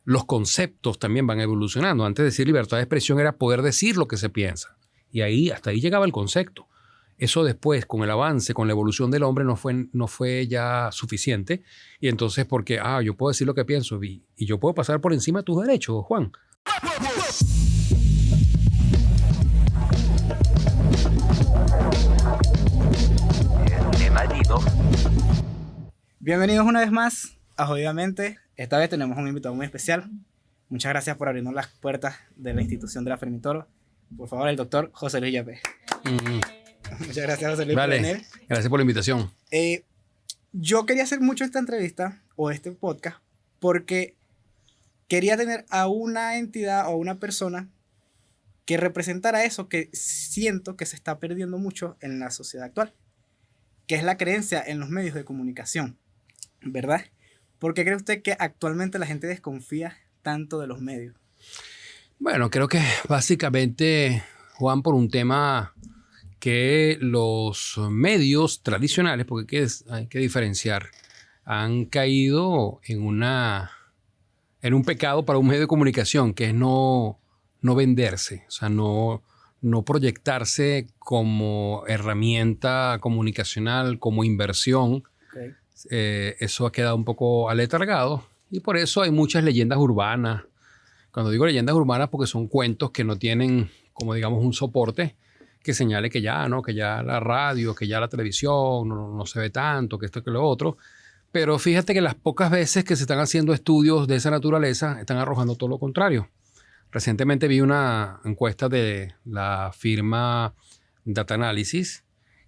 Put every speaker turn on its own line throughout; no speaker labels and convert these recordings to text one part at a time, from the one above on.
los conceptos también van evolucionando. Antes de decir libertad de expresión era poder decir lo que se piensa. Y hasta ahí llegaba el concepto. Eso después, con el avance, con la evolución del hombre, no fue ya suficiente. Y entonces, porque yo puedo decir lo que pienso y yo puedo pasar por encima de tus derechos, Juan.
Bienvenidos una vez más a Jodidamente. Esta vez tenemos un invitado muy especial. Muchas gracias por abrirnos las puertas de la institución de la Fermitoro. Por favor, el doctor José Luis Yapé. Muchas gracias, José Luis, por venir.
Gracias por la invitación.
Yo quería hacer mucho esta entrevista o este podcast porque quería tener a una entidad o una persona que representara eso que siento que se está perdiendo mucho en la sociedad actual, que es la creencia en los medios de comunicación, ¿verdad? ¿Por qué cree usted que actualmente la gente desconfía tanto de los medios?
Bueno, creo que básicamente, Juan, por un tema que los medios tradicionales, porque hay que diferenciar, han caído en un pecado para un medio de comunicación, que es no venderse, o sea, no proyectarse como herramienta comunicacional, como inversión.
Okay.
Eso ha quedado un poco aletargado y por eso hay muchas leyendas urbanas. Cuando digo leyendas urbanas, porque son cuentos que no tienen, como digamos, un soporte que señale que ya la radio, que ya la televisión no se ve tanto, que esto, que lo otro. Pero fíjate que las pocas veces que se están haciendo estudios de esa naturaleza están arrojando todo lo contrario. Recientemente vi una encuesta de la firma Data Analysis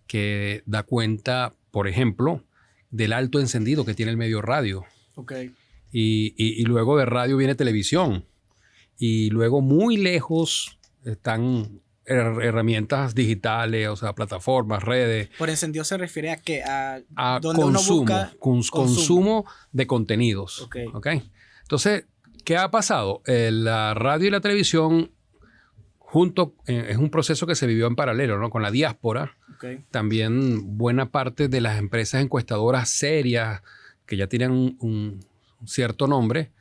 que da cuenta, por ejemplo, del alto encendido que tiene el medio radio.
Okay.
Y luego de radio viene televisión. Y luego muy lejos están herramientas digitales, o sea, plataformas, redes.
Por encendido se refiere a qué? A
donde consumo, uno busca consumo de contenidos.
Okay.
Entonces, ¿qué ha pasado? La radio y la televisión es un proceso que se vivió en paralelo, ¿no? Con la diáspora.
Okay.
También buena parte de las empresas encuestadoras serias que ya tienen un cierto nombre,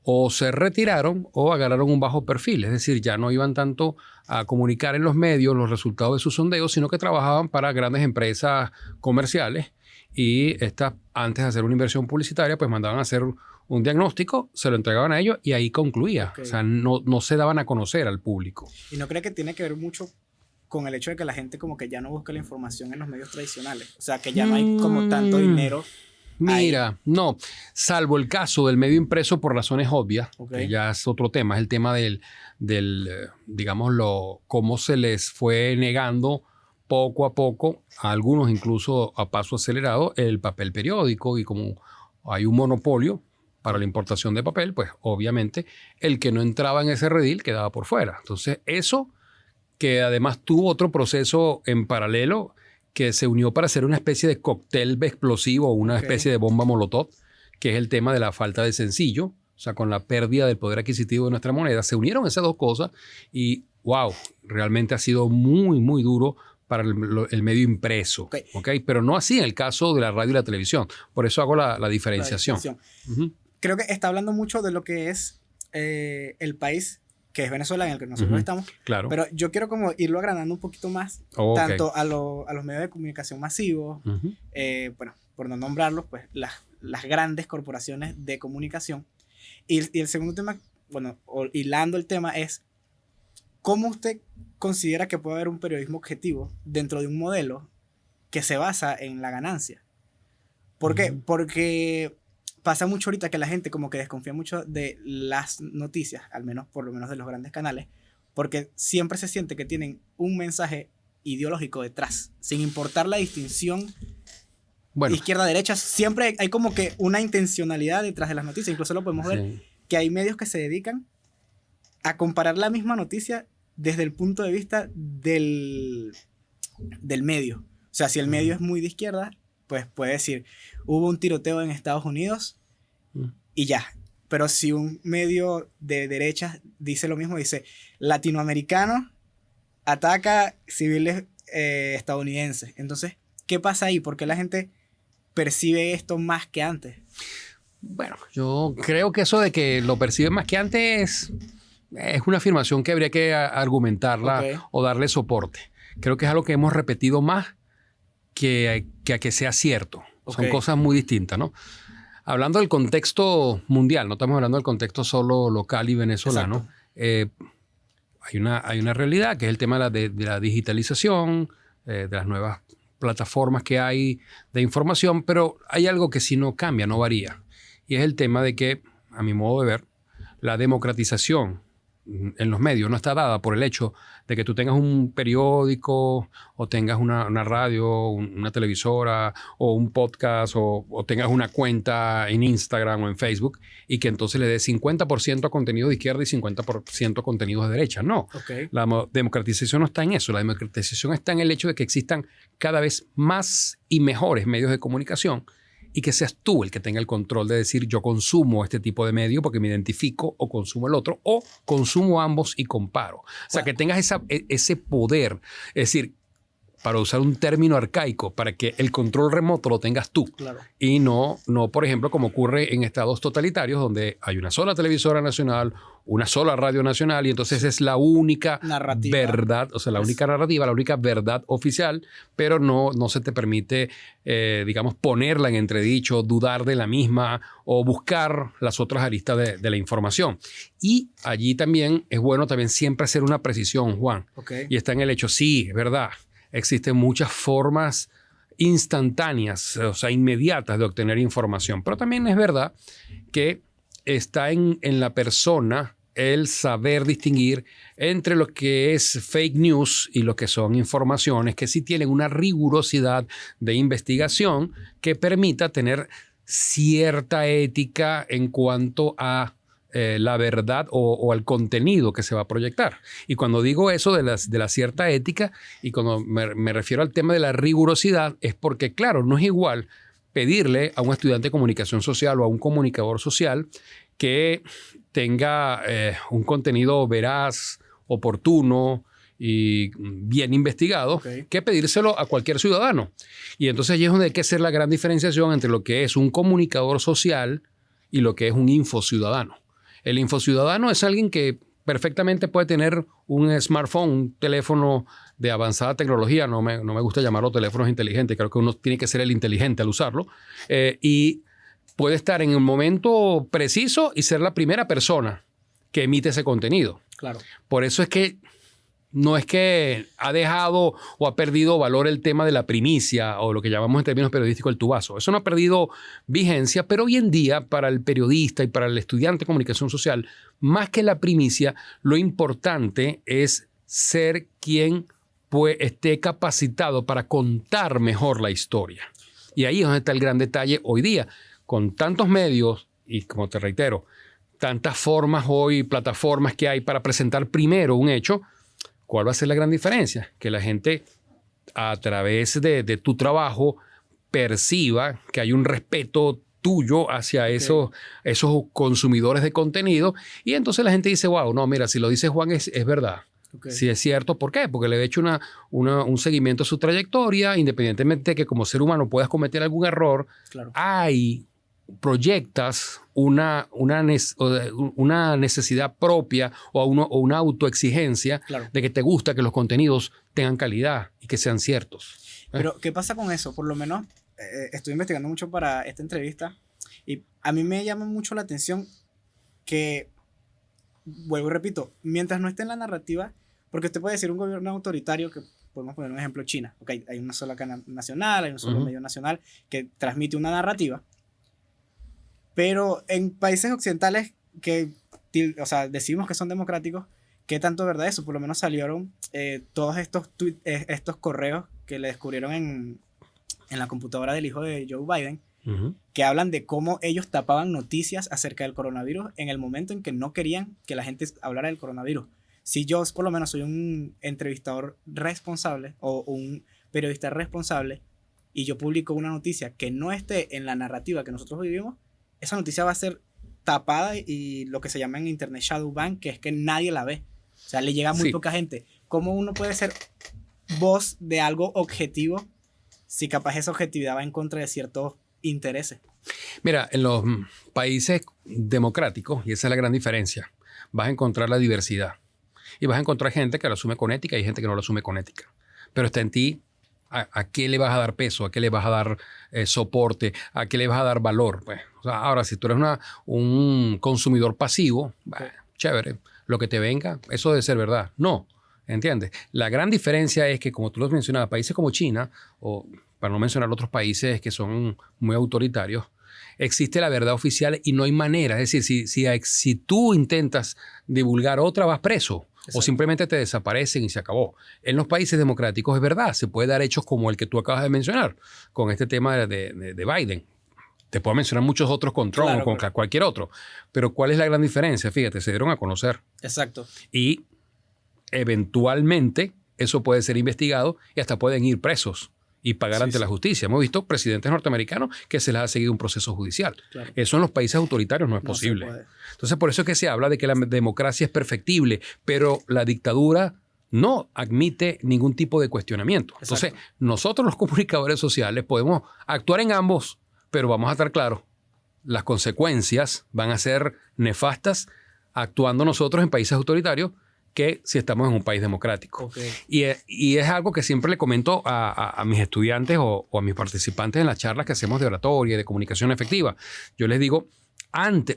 o se retiraron o agarraron un bajo perfil. Es decir, ya no iban tanto a comunicar en los medios los resultados de sus sondeos, sino que trabajaban para grandes empresas comerciales y estas, antes de hacer una inversión publicitaria, pues mandaban a hacer un diagnóstico, se lo entregaban a ellos y ahí concluía. Okay. O sea, no se daban a conocer al público.
¿Y no cree que tiene que ver mucho con el hecho de que la gente como que ya no busca la información en los medios tradicionales? O sea, que ya no hay como tanto dinero.
Mira, no, salvo el caso del medio impreso por razones obvias, okay, que ya es otro tema, es el tema del digámoslo, cómo se les fue negando poco a poco, a algunos incluso a paso acelerado, el papel periódico, y como hay un monopolio para la importación de papel, pues obviamente el que no entraba en ese redil quedaba por fuera. Entonces eso, que además tuvo otro proceso en paralelo, que se unió para hacer una especie de cóctel explosivo, una especie de bomba molotov, que es el tema de la falta de sencillo, o sea, con la pérdida del poder adquisitivo de nuestra moneda. Se unieron esas dos cosas y, wow, realmente ha sido muy, muy duro para el medio impreso. Okay. Pero no así en el caso de la radio y la televisión. Por eso hago la diferenciación.
Creo que está hablando mucho de lo que es el país, que es Venezuela, en el que nosotros estamos.
Claro.
Pero yo quiero como irlo agrandando un poquito más, tanto a los medios de comunicación masivos, bueno, por no nombrarlos, pues las grandes corporaciones de comunicación. Y el segundo tema, bueno, hilando el tema, es ¿cómo usted considera que puede haber un periodismo objetivo dentro de un modelo que se basa en la ganancia? ¿Por qué? Porque pasa mucho ahorita que la gente como que desconfía mucho de las noticias, por lo menos de los grandes canales, porque siempre se siente que tienen un mensaje ideológico detrás, sin importar la distinción izquierda-derecha. Siempre hay como que una intencionalidad detrás de las noticias. Incluso lo podemos ver que hay medios que se dedican a comparar la misma noticia desde el punto de vista del medio. O sea, si el medio es muy de izquierda, pues puede decir, hubo un tiroteo en Estados Unidos y ya. Pero si un medio de derecha dice lo mismo, dice, latinoamericano ataca civiles estadounidenses. Entonces, ¿qué pasa ahí? ¿Por qué la gente percibe esto más que antes?
Bueno, yo creo que eso de que lo perciben más que antes es una afirmación que habría que argumentarla o darle soporte. Creo que es algo que hemos repetido más que a que sea cierto. Son cosas muy distintas, ¿no? Hablando del contexto mundial, no estamos hablando del contexto solo local y venezolano. Hay una realidad que es el tema de la digitalización, de las nuevas plataformas que hay de información, pero hay algo que sí no cambia, no varía. Y es el tema de que, a mi modo de ver, la democratización en los medios no está dada por el hecho de que tú tengas un periódico o tengas una radio, una televisora o un podcast o tengas una cuenta en Instagram o en Facebook y que entonces le des 50% a contenido de izquierda y 50% a contenido de derecha. No. La democratización no está en eso. La democratización está en el hecho de que existan cada vez más y mejores medios de comunicación y que seas tú el que tenga el control de decir yo consumo este tipo de medio porque me identifico o consumo el otro o consumo ambos y comparo. O sea, que tengas ese poder. Es decir, para usar un término arcaico, para que el control remoto lo tengas tú.
Claro.
Y no, por ejemplo, como ocurre en estados totalitarios donde hay una sola televisora nacional, una sola radio nacional y entonces es la única narrativa. Verdad, o sea, la única narrativa, la única verdad oficial, pero no se te permite, digamos, ponerla en entredicho, dudar de la misma o buscar las otras aristas de la información. Y allí también es bueno también siempre hacer una precisión, Juan. Y está en el hecho, sí, es verdad, existen muchas formas instantáneas, o sea, inmediatas de obtener información, pero también es verdad que está en la persona el saber distinguir entre lo que es fake news y lo que son informaciones que sí tienen una rigurosidad de investigación que permita tener cierta ética en cuanto a la verdad o al contenido que se va a proyectar. Y cuando digo eso de la cierta ética y cuando me refiero al tema de la rigurosidad es porque, claro, no es igual pedirle a un estudiante de comunicación social o a un comunicador social que tenga un contenido veraz, oportuno y bien investigado, que pedírselo a cualquier ciudadano. Y entonces allí es donde hay que hacer la gran diferenciación entre lo que es un comunicador social y lo que es un infociudadano. El infociudadano es alguien que perfectamente puede tener un smartphone, un teléfono de avanzada tecnología. No me gusta llamarlo teléfonos inteligentes. Creo que uno tiene que ser el inteligente al usarlo. Y puede estar en el momento preciso y ser la primera persona que emite ese contenido.
Claro.
Por eso es que no es que ha dejado o ha perdido valor el tema de la primicia o lo que llamamos en términos periodísticos el tubazo. Eso no ha perdido vigencia, pero hoy en día para el periodista y para el estudiante de comunicación social, más que la primicia, lo importante es ser quien esté capacitado para contar mejor la historia. Y ahí es donde está el gran detalle hoy día. Con tantos medios y, como te reitero, tantas formas hoy, plataformas que hay para presentar primero un hecho, ¿cuál va a ser la gran diferencia? Que la gente, a través de tu trabajo, perciba que hay un respeto tuyo hacia esos consumidores de contenido y entonces la gente dice, wow, no, mira, si lo dice Juan es verdad. Si es cierto, ¿por qué? Porque le he hecho un seguimiento a su trayectoria, independientemente de que como ser humano puedas cometer algún error, proyectas una necesidad propia o una autoexigencia de que te gusta que los contenidos tengan calidad y que sean ciertos.
Pero, ¿qué pasa con eso? Por lo menos, estoy investigando mucho para esta entrevista y a mí me llama mucho la atención que, vuelvo y repito, mientras no esté en la narrativa, porque usted puede decir un gobierno autoritario que podemos poner un ejemplo, China. Hay una sola cadena nacional, hay un solo medio nacional que transmite una narrativa. Pero en países occidentales que, o sea, decimos que son democráticos, ¿qué tanto es verdad eso? Por lo menos salieron todos estos correos que le descubrieron en la computadora del hijo de Joe Biden, que hablan de cómo ellos tapaban noticias acerca del coronavirus en el momento en que no querían que la gente hablara del coronavirus. Si yo, por lo menos, soy un entrevistador responsable o un periodista responsable y yo publico una noticia que no esté en la narrativa que nosotros vivimos, esa noticia va a ser tapada y lo que se llama en internet shadow ban, que es que nadie la ve. O sea, le llega a muy poca gente. ¿Cómo uno puede ser voz de algo objetivo si capaz esa objetividad va en contra de ciertos intereses?
Mira, en los países democráticos, y esa es la gran diferencia, vas a encontrar la diversidad. Y vas a encontrar gente que lo asume con ética y gente que no lo asume con ética. Pero está en ti a qué le vas a dar peso, a qué le vas a dar soporte, a qué le vas a dar valor. Pues. O sea, ahora, si tú eres un consumidor pasivo, chévere, lo que te venga, eso debe ser verdad. No, ¿entiendes? La gran diferencia es que, como tú lo mencionabas, países como China, o para no mencionar otros países que son muy autoritarios, existe la verdad oficial y no hay manera. Es decir, si tú intentas divulgar otra, vas preso. Exacto. O simplemente te desaparecen y se acabó. En los países democráticos es verdad, se puede dar hechos como el que tú acabas de mencionar, con este tema de Biden. Te puedo mencionar muchos otros con Trump o con cualquier otro. Pero ¿cuál es la gran diferencia? Fíjate, se dieron a conocer.
Exacto.
Y eventualmente eso puede ser investigado y hasta pueden ir presos y pagar ante la justicia. Hemos visto presidentes norteamericanos que se les ha seguido un proceso judicial. Claro. Eso en los países autoritarios no es posible. Entonces, por eso es que se habla de que la democracia es perfectible, pero la dictadura no admite ningún tipo de cuestionamiento. Exacto. Entonces, nosotros los comunicadores sociales podemos actuar en ambos, pero vamos a estar claros, las consecuencias van a ser nefastas actuando nosotros en países autoritarios que si estamos en un país democrático. Okay. Y es algo que siempre le comento a mis estudiantes o a mis participantes en las charlas que hacemos de oratoria y de comunicación efectiva. Yo les digo,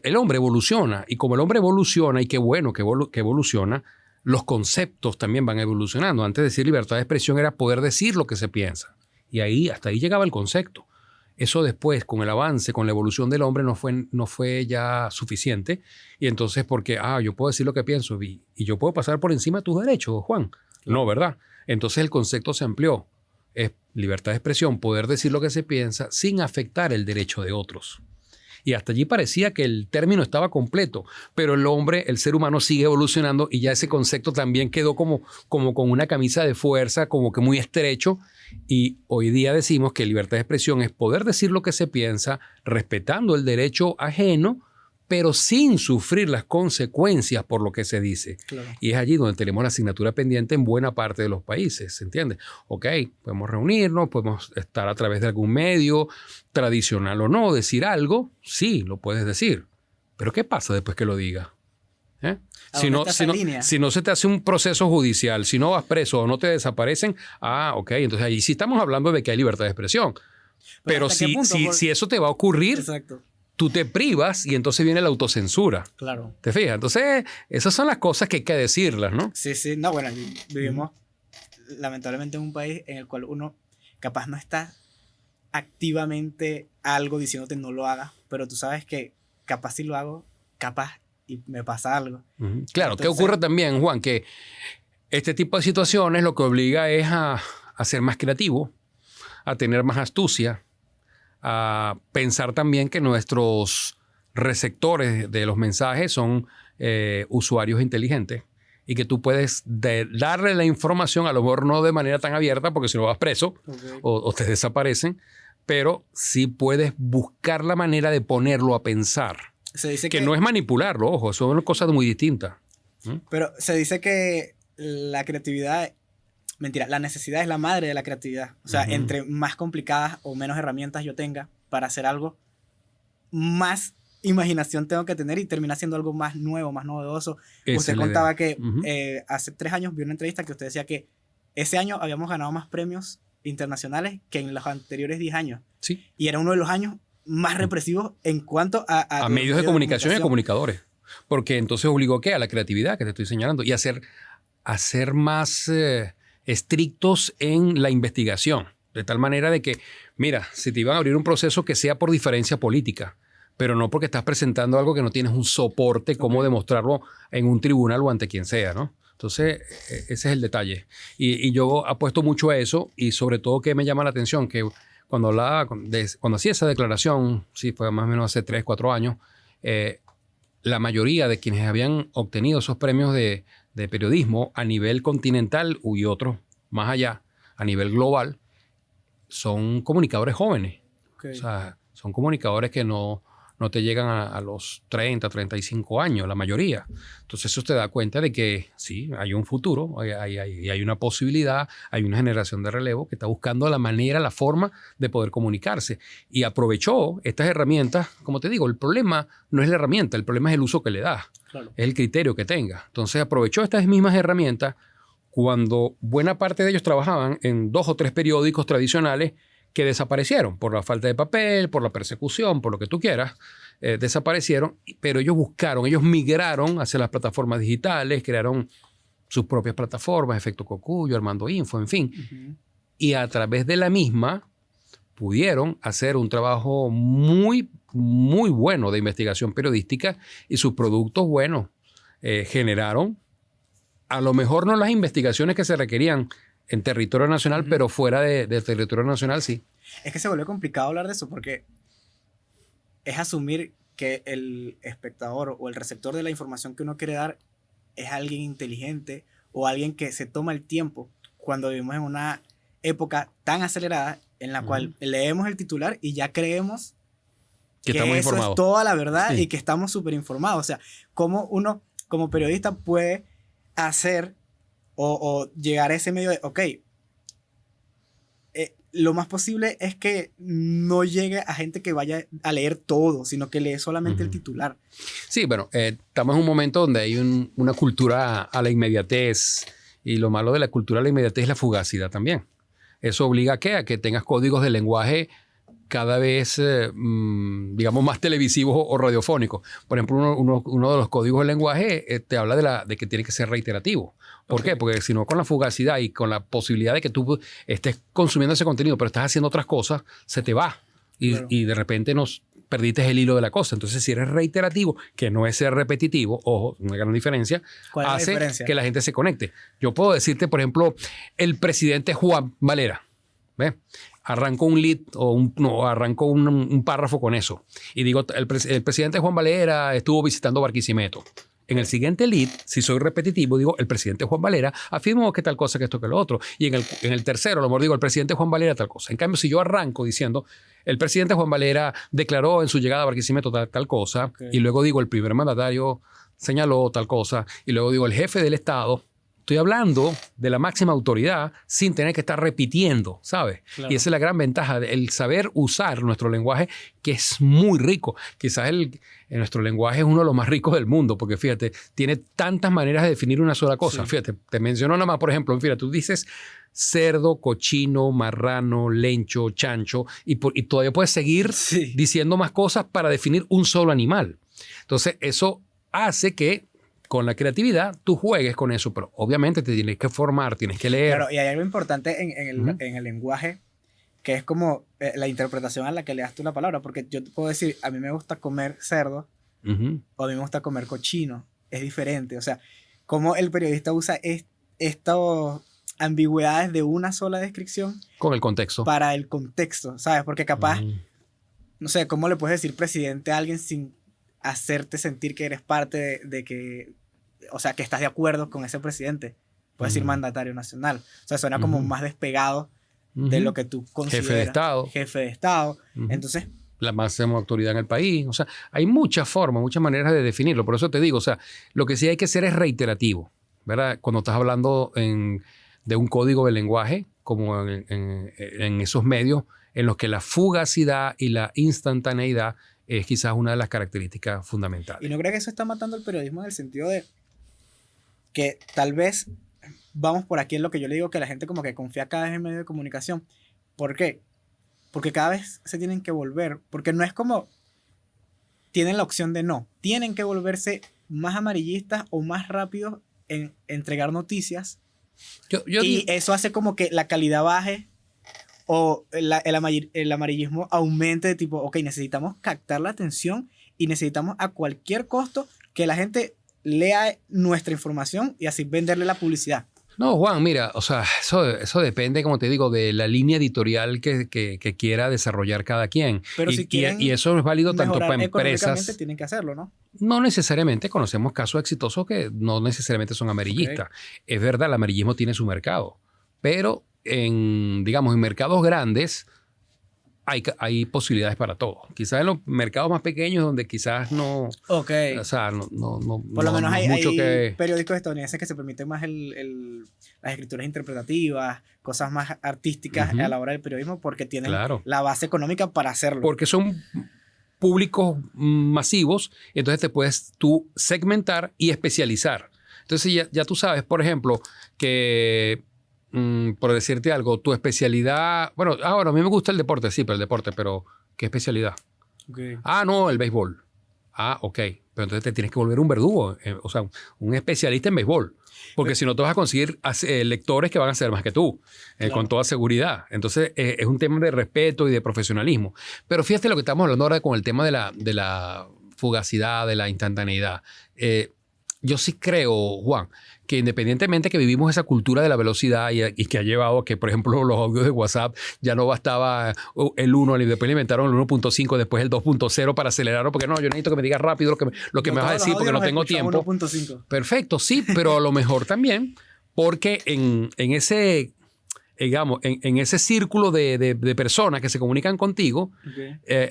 el hombre evoluciona, y como el hombre evoluciona, y qué bueno que evoluciona, los conceptos también van evolucionando. Antes de decir libertad de expresión era poder decir lo que se piensa. Y hasta ahí llegaba el concepto. Eso después, con el avance, con la evolución del hombre, no fue ya suficiente. Y entonces, porque, yo puedo decir lo que pienso y yo puedo pasar por encima de tus derechos, Juan. No, ¿verdad? Entonces el concepto se amplió. Es libertad de expresión, poder decir lo que se piensa sin afectar el derecho de otros. Y hasta allí parecía que el término estaba completo, pero el ser humano sigue evolucionando y ya ese concepto también quedó como con una camisa de fuerza, como que muy estrecho. Y hoy día decimos que libertad de expresión es poder decir lo que se piensa, respetando el derecho ajeno, pero sin sufrir las consecuencias por lo que se dice. Claro. Y es allí donde tenemos la asignatura pendiente en buena parte de los países, ¿se entiende? Ok, podemos reunirnos, podemos estar a través de algún medio, tradicional o no, decir algo, sí, lo puedes decir. Pero ¿qué pasa después que lo digas? Si no se te hace un proceso judicial, si no vas preso o no te desaparecen, ok, entonces ahí sí estamos hablando de que hay libertad de expresión. Pero si eso te va a ocurrir, exacto, tú te privas y entonces viene la autocensura. Claro. ¿Te fijas? Entonces, esas son las cosas que hay que decirlas, ¿no?
Sí, sí. No, bueno, vivimos lamentablemente en un país en el cual uno capaz no está activamente algo diciéndote no lo hagas, pero tú sabes que capaz si lo hago, capaz y me pasa algo.
Claro, entonces, ¿qué ocurre también, Juan? Que este tipo de situaciones lo que obliga es a ser más creativo, a tener más astucia, a pensar también que nuestros receptores de los mensajes son usuarios inteligentes y que tú puedes darle la información, a lo mejor no de manera tan abierta porque si no vas preso, okay, o te desaparecen, pero sí puedes buscar la manera de ponerlo a pensar. Se dice que no es manipularlo, ojo, son cosas muy distintas.
Pero se dice que la creatividad... Mentira, la necesidad es la madre de la creatividad. O sea, entre más complicadas o menos herramientas yo tenga para hacer algo, más imaginación tengo que tener y termina siendo algo más nuevo, más novedoso. Usted contaba que hace 3 años vi una entrevista que usted decía que ese año habíamos ganado más premios internacionales que en los anteriores 10 años. Sí. Y era uno de los años más represivos en cuanto a
medios de comunicación y a comunicadores. Porque entonces obligó a la creatividad que te estoy señalando y a ser más... estrictos en la investigación, de tal manera de que, mira, si te iban a abrir un proceso que sea por diferencia política, pero no porque estás presentando algo que no tienes un soporte, cómo demostrarlo en un tribunal o ante quien sea, ¿no? Entonces, ese es el detalle. Y yo apuesto mucho a eso y sobre todo que me llama la atención que cuando hacía esa declaración, sí, fue más o menos hace 3, 4 años, la mayoría de quienes habían obtenido esos premios de periodismo a nivel continental y otros más allá, a nivel global, son comunicadores jóvenes. Okay. O sea, son comunicadores que no no te llegan a los 30, 35 años, la mayoría. Entonces eso te da cuenta de que sí, hay un futuro, hay una posibilidad, hay una generación de relevo que está buscando la manera, la forma de poder comunicarse. Y aprovechó estas herramientas. Como te digo, el problema no es la herramienta, el problema es el uso que le das, claro. Es el criterio que tenga. Entonces aprovechó estas mismas herramientas cuando buena parte de ellos trabajaban en 2 o 3 periódicos tradicionales que desaparecieron por la falta de papel, por la persecución, por lo que tú quieras, desaparecieron, pero ellos migraron hacia las plataformas digitales, crearon sus propias plataformas, Efecto Cocuyo, Armando Info, en fin. Uh-huh. Y a través de la misma pudieron hacer un trabajo muy, muy bueno de investigación periodística y sus productos, bueno, generaron a lo mejor no las investigaciones que se requerían en territorio nacional, uh-huh. pero fuera de territorio nacional sí.
Es que se vuelve complicado hablar de eso porque es asumir que el espectador o el receptor de la información que uno quiere dar es alguien inteligente o alguien que se toma el tiempo cuando vivimos en una época tan acelerada en la uh-huh. cual leemos el titular y ya creemos que estamos eso informados. Es toda la verdad sí. Y que estamos súper informados. O sea, cómo uno como periodista puede hacer o llegar a ese medio de, ok, lo más posible es que no llegue a gente que vaya a leer todo, sino que lee solamente el titular.
Sí, bueno, estamos en un momento donde hay una cultura a la inmediatez y lo malo de la cultura a la inmediatez es la fugacidad también. Eso obliga a que tengas códigos de lenguaje cada vez, digamos, más televisivos o radiofónicos. Por ejemplo, uno de los códigos del lenguaje te habla de que tiene que ser reiterativo. ¿Por qué? Porque si no, con la fugacidad y con la posibilidad de que tú estés consumiendo ese contenido, pero estás haciendo otras cosas, se te va. Y de repente perdiste el hilo de la cosa. Entonces, si eres reiterativo, que no es ser repetitivo, ojo, una gran diferencia, hace que la gente se conecte. Yo puedo decirte, por ejemplo, el presidente Juan Valera. ¿Ves? Arranco un lead arranco un párrafo con eso. Y digo, el presidente Juan Valera estuvo visitando Barquisimeto. En el siguiente lead, si soy repetitivo, digo, el presidente Juan Valera afirmó que tal cosa, que esto, que lo otro. Y en el tercero, a lo mejor digo, el presidente Juan Valera tal cosa. En cambio, si yo arranco diciendo, el presidente Juan Valera declaró en su llegada a Barquisimeto tal cosa, okay. Y luego digo, el primer mandatario señaló tal cosa, y luego digo, el jefe del Estado. Estoy hablando de la máxima autoridad sin tener que estar repitiendo, ¿sabes? Claro. Y esa es la gran ventaja, el saber usar nuestro lenguaje, que es muy rico. Quizás nuestro lenguaje es uno de los más ricos del mundo, porque fíjate, tiene tantas maneras de definir una sola cosa. Sí. Fíjate, te menciono nada más, por ejemplo, fíjate, tú dices cerdo, cochino, marrano, lencho, chancho, y todavía puedes seguir diciendo más cosas para definir un solo animal. Entonces, eso hace que con la creatividad, tú juegues con eso, pero obviamente te tienes que formar, tienes que leer.
Claro, y hay algo importante en el lenguaje, que es como la interpretación a la que le das tú la palabra, porque yo te puedo decir, a mí me gusta comer cerdo, o a mí me gusta comer cochino, es diferente. O sea, cómo el periodista usa estas ambigüedades de una sola descripción.
Con el contexto.
Para el contexto, ¿sabes? Porque capaz, no sé, ¿cómo le puedes decir presidente a alguien sin hacerte sentir que eres parte de que, o sea, que estás de acuerdo con ese presidente? Puedes decir mandatario nacional. O sea, suena como más despegado de lo que tú consideras. Jefe de Estado. Entonces,
la máxima autoridad en el país. O sea, hay muchas formas, muchas maneras de definirlo. Por eso te digo, o sea, lo que sí hay que hacer es reiterativo, ¿verdad? Cuando estás hablando de un código de lenguaje, como en esos medios en los que la fugacidad y la instantaneidad es quizás una de las características fundamentales.
¿Y no creo que eso está matando el periodismo en el sentido de que tal vez vamos por aquí en lo que yo le digo, que la gente como que confía cada vez en medios de comunicación? ¿Por qué? Porque cada vez se tienen que volver, porque no es como tienen la opción de no, tienen que volverse más amarillistas o más rápidos en entregar noticias, y eso hace como que la calidad baje o el amarillismo aumente, de tipo, ok, necesitamos captar la atención y necesitamos a cualquier costo que la gente lea nuestra información y así venderle la publicidad.
No, Juan, mira, o sea, eso depende, como te digo, de la línea editorial que quiera desarrollar cada quien.
Pero si quieren
y eso es válido tanto para empresas.
Tienen que hacerlo, ¿no?
No necesariamente. Conocemos casos exitosos que no necesariamente son amarillistas. Okay. Es verdad, el amarillismo tiene su mercado, pero en mercados grandes hay posibilidades para todo. Quizás en los mercados más pequeños donde quizás no...
Ok.
O sea, no
por lo menos hay
mucho que...
periódicos estadounidenses que se permiten más las escrituras interpretativas, cosas más artísticas a la hora del periodismo porque tienen la base económica para hacerlo.
Porque son públicos masivos, entonces te puedes tú segmentar y especializar. Entonces ya tú sabes, por ejemplo, que... por decirte algo, tu especialidad... Bueno, a mí me gusta el deporte, sí, pero ¿qué especialidad?
Okay.
No, el béisbol. Ok. Pero entonces te tienes que volver un verdugo, o sea, un especialista en béisbol. Porque si no te vas a conseguir lectores que van a ser más que tú, con toda seguridad. Entonces, es un tema de respeto y de profesionalismo. Pero fíjate lo que estamos hablando ahora con el tema de la fugacidad, de la instantaneidad. Yo sí creo, Juan, que independientemente que vivimos esa cultura de la velocidad y que ha llevado a que, por ejemplo, los audios de WhatsApp ya no bastaba el 1, después le inventaron el 1.5, después el 2.0 para acelerarlo, porque no, yo necesito que me digas rápido lo que me vas a decir porque no tengo tiempo.
1.5.
Perfecto, sí, pero a lo mejor también porque en ese... digamos, en ese círculo de personas que se comunican contigo,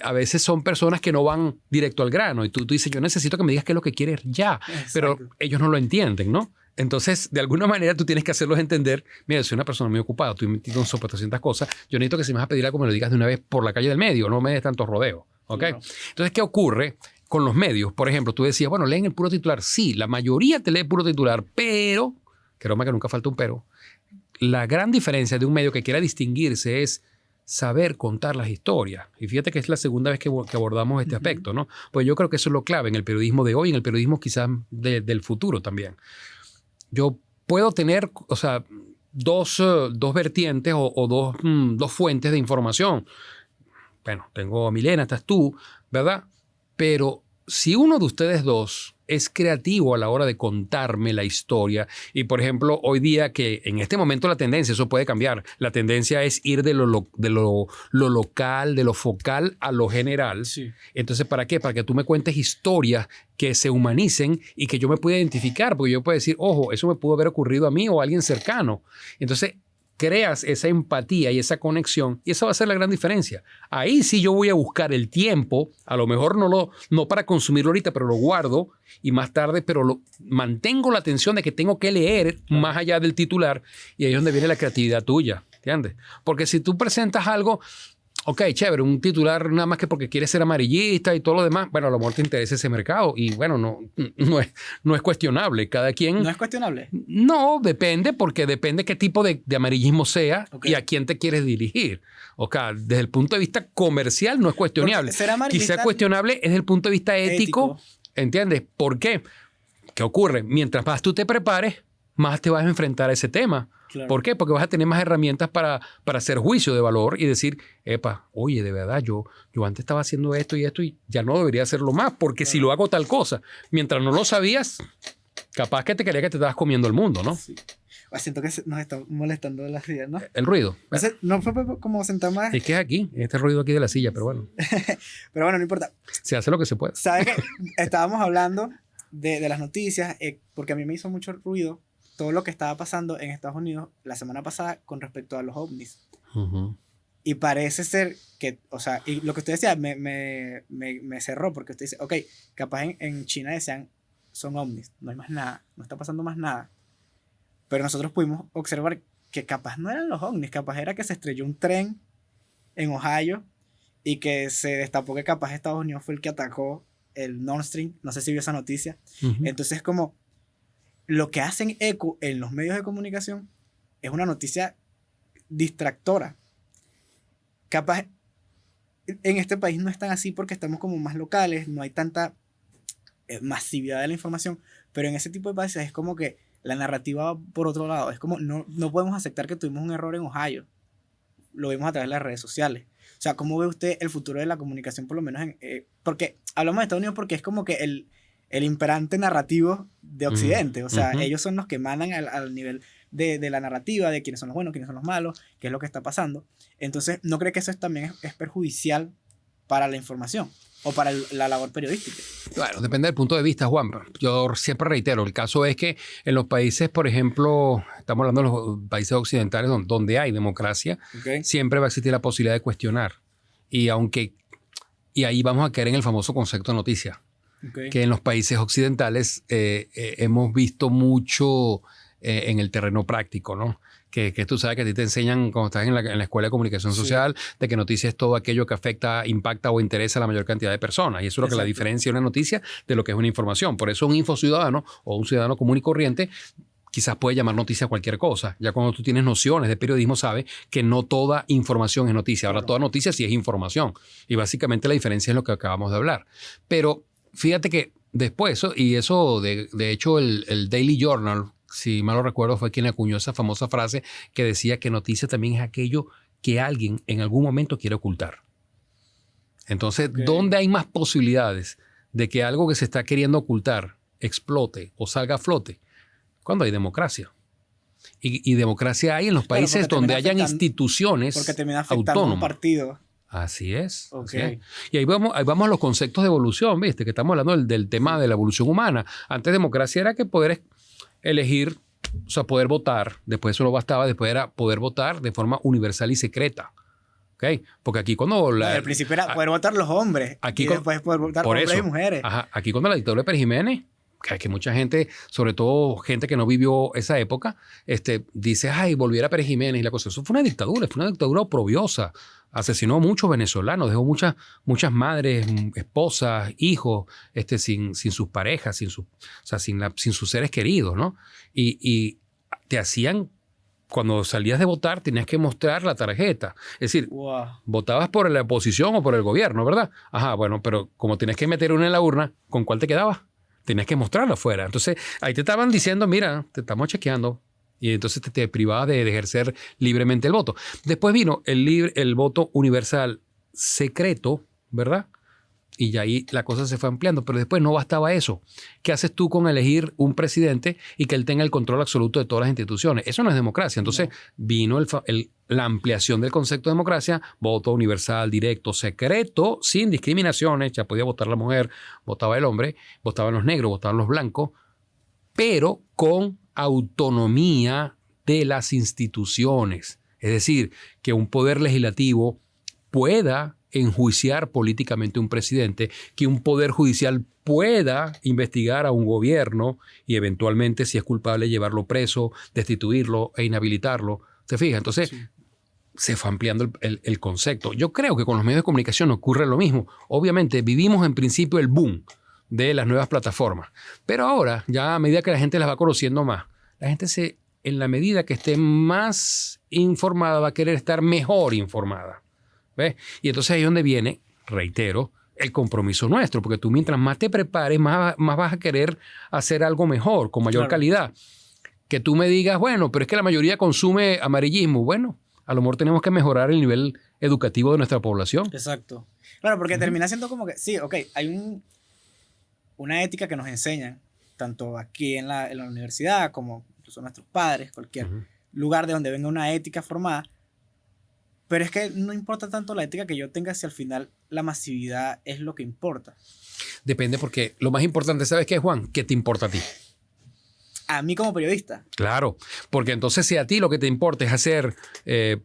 a veces son personas que no van directo al grano. Y tú dices, yo necesito que me digas qué es lo que quieres ya. Exacto. Pero ellos no lo entienden, ¿no? Entonces, de alguna manera, tú tienes que hacerlos entender, mira, soy una persona muy ocupada, estoy metido en 400 cosas, yo necesito que si me vas a pedir algo me lo digas de una vez por la calle del medio, no me des tantos rodeos. ¿Ok? Claro. Entonces, ¿qué ocurre con los medios? Por ejemplo, tú decías, bueno, leen el puro titular. Sí, la mayoría te lee puro titular, pero, creo que nunca falta un pero, la gran diferencia de un medio que quiera distinguirse es saber contar las historias. Y fíjate que es la segunda vez que abordamos este aspecto, ¿no? Pues yo creo que eso es lo clave en el periodismo de hoy, en el periodismo quizás del futuro también. Yo puedo tener, o sea, dos vertientes o dos fuentes de información. Bueno, tengo a Milena, estás tú, ¿verdad? Pero si uno de ustedes dos es creativo a la hora de contarme la historia. Y, por ejemplo, hoy día que en este momento la tendencia, eso puede cambiar. La tendencia es ir de lo local, de lo focal a lo general.
Sí.
Entonces, ¿para qué? Para que tú me cuentes historias que se humanicen y que yo me pueda identificar. Porque yo puedo decir, ojo, eso me pudo haber ocurrido a mí o a alguien cercano. Entonces, creas esa empatía y esa conexión y esa va a ser la gran diferencia. Ahí sí yo voy a buscar el tiempo, a lo mejor no para consumirlo ahorita, pero lo guardo y más tarde, pero mantengo la atención de que tengo que leer más allá del titular y ahí es donde viene la creatividad tuya, ¿entiendes? Porque si tú presentas algo, ok, chévere, un titular nada más que porque quieres ser amarillista y todo lo demás, bueno, a lo mejor te interesa ese mercado y bueno, no es cuestionable. Cada quien...
¿No es cuestionable?
No, depende, porque depende qué tipo de amarillismo sea y a quién te quieres dirigir. O sea, desde el punto de vista comercial no es cuestionable. Quizá cuestionable desde el punto de vista ético. ¿Entiendes? ¿Por qué? ¿Qué ocurre? Mientras más tú te prepares, más te vas a enfrentar a ese tema.
Claro.
¿Por qué? Porque vas a tener más herramientas para hacer juicio de valor y decir, oye, de verdad, yo antes estaba haciendo esto y ya no debería hacerlo más, porque si lo hago tal cosa, mientras no lo sabías, capaz que te creía que te estabas comiendo el mundo, ¿no?
Sí. Siento que nos está molestando la silla, ¿no?
El ruido.
No fue como sentar más.
Es que es aquí, este ruido aquí de la silla, pero bueno.
Pero bueno, no importa.
Se hace lo que se puede.
¿Sabes qué? Estábamos hablando de las noticias, porque a mí me hizo mucho ruido todo lo que estaba pasando en Estados Unidos la semana pasada con respecto a los ovnis.
Uh-huh.
Y parece ser que, o sea, y lo que usted decía me cerró, porque usted dice, ok, capaz en China decían, son ovnis, no hay más nada, no está pasando más nada. Pero nosotros pudimos observar que capaz no eran los ovnis, capaz era que se estrelló un tren en Ohio y que se destapó que capaz Estados Unidos fue el que atacó el Nord Stream, no sé si vio esa noticia. Uh-huh. Entonces como lo que hacen eco en los medios de comunicación es una noticia distractora. Capaz en este país no es tan así porque estamos como más locales, no hay tanta masividad de la información, pero en ese tipo de países es como que la narrativa va por otro lado. Es como no podemos aceptar que tuvimos un error en Ohio. Lo vimos a través de las redes sociales. O sea, ¿cómo ve usted el futuro de la comunicación, por lo menos porque hablamos de Estados Unidos porque es como que el imperante narrativo de Occidente? O sea, ellos son los que mandan al nivel de la narrativa, de quiénes son los buenos, quiénes son los malos, qué es lo que está pasando. Entonces, ¿no cree que eso también es perjudicial para la información o para la labor periodística?
Bueno, depende del punto de vista, Juan. Yo siempre reitero, el caso es que en los países, por ejemplo, estamos hablando de los países occidentales donde hay democracia, siempre va a existir la posibilidad de cuestionar. Y ahí vamos a caer en el famoso concepto de noticia.
Okay.
Que en los países occidentales hemos visto mucho en el terreno práctico, ¿no? Que tú sabes que a ti te enseñan cuando estás en la escuela de comunicación social, de que noticia es todo aquello que afecta, impacta o interesa a la mayor cantidad de personas. Y eso es lo que la diferencia de una noticia de lo que es una información. Por eso un infociudadano o un ciudadano común y corriente quizás puede llamar noticia a cualquier cosa. Ya cuando tú tienes nociones de periodismo, sabes que no toda información es noticia. Ahora, toda noticia sí es información. Y básicamente la diferencia es lo que acabamos de hablar. Pero fíjate que después, de hecho, el Daily Journal, si mal no recuerdo, fue quien acuñó esa famosa frase que decía que noticia también es aquello que alguien en algún momento quiere ocultar. Entonces, ¿dónde hay más posibilidades de que algo que se está queriendo ocultar explote o salga a flote? Cuando hay democracia. Y democracia hay en los países donde hayan instituciones
porque termina afectando
autónomas.
Un partido.
Así es.
Okay.
Así es. Y ahí vamos a los conceptos de evolución, ¿viste? Que estamos hablando del tema de la evolución humana. Antes democracia era que poder elegir, o sea, poder votar. Después eso no bastaba. Después era poder votar de forma universal y secreta. ¿Okay? Porque aquí cuando...
Al principio era poder votar los hombres.
Aquí
y después poder votar hombres y mujeres.
Ajá, aquí cuando la dictadura de Pérez Jiménez, que mucha gente, sobre todo gente que no vivió esa época, dice, ay, volviera Pérez Jiménez y la cosa. Eso fue una dictadura oprobiosa. Asesinó a muchos venezolanos, dejó muchas madres, esposas, hijos, sin sus parejas, sin sus seres queridos, ¿no? Y te hacían, cuando salías de votar, tenías que mostrar la tarjeta. Es decir, votabas por la oposición o por el gobierno, ¿verdad? Ajá, bueno, pero como tenías que meter una en la urna, ¿con cuál te quedabas? Tenías que mostrarlo afuera. Entonces, ahí te estaban diciendo, mira, te estamos chequeando. Y entonces te privabas de ejercer libremente el voto. Después vino el voto universal secreto, ¿verdad? Y ya ahí la cosa se fue ampliando. Pero después no bastaba eso. ¿Qué haces tú con elegir un presidente y que él tenga el control absoluto de todas las instituciones? Eso no es democracia. Entonces vino la ampliación del concepto de democracia, voto universal, directo, secreto, sin discriminaciones. Ya podía votar la mujer, votaba el hombre, votaban los negros, votaban los blancos, pero con autonomía de las instituciones. Es decir, que un poder legislativo pueda enjuiciar políticamente a un presidente, que un poder judicial pueda investigar a un gobierno y eventualmente, si es culpable, llevarlo preso, destituirlo e inhabilitarlo. ¿Se fija? Entonces, se fue ampliando el concepto. Yo creo que con los medios de comunicación ocurre lo mismo. Obviamente, vivimos en principio el boom de las nuevas plataformas. Pero ahora, ya a medida que la gente las va conociendo más, la gente en la medida que esté más informada, va a querer estar mejor informada. ¿Ves? Y entonces ahí es donde viene, reitero, el compromiso nuestro, porque tú mientras más te prepares, más vas a querer hacer algo mejor, con mayor calidad. Que tú me digas, bueno, pero es que la mayoría consume amarillismo. Bueno, a lo mejor tenemos que mejorar el nivel educativo de nuestra población.
Exacto. Claro, porque termina siendo como que, sí, ok, hay una ética que nos enseñan, tanto aquí en la universidad como incluso nuestros padres, cualquier lugar de donde venga una ética formada. Pero es que no importa tanto la ética que yo tenga si al final la masividad es lo que importa.
Depende, porque lo más importante, ¿sabes qué, Juan? ¿Qué te importa a ti?
A mí como periodista.
Claro, porque entonces si a ti lo que te importa es hacer,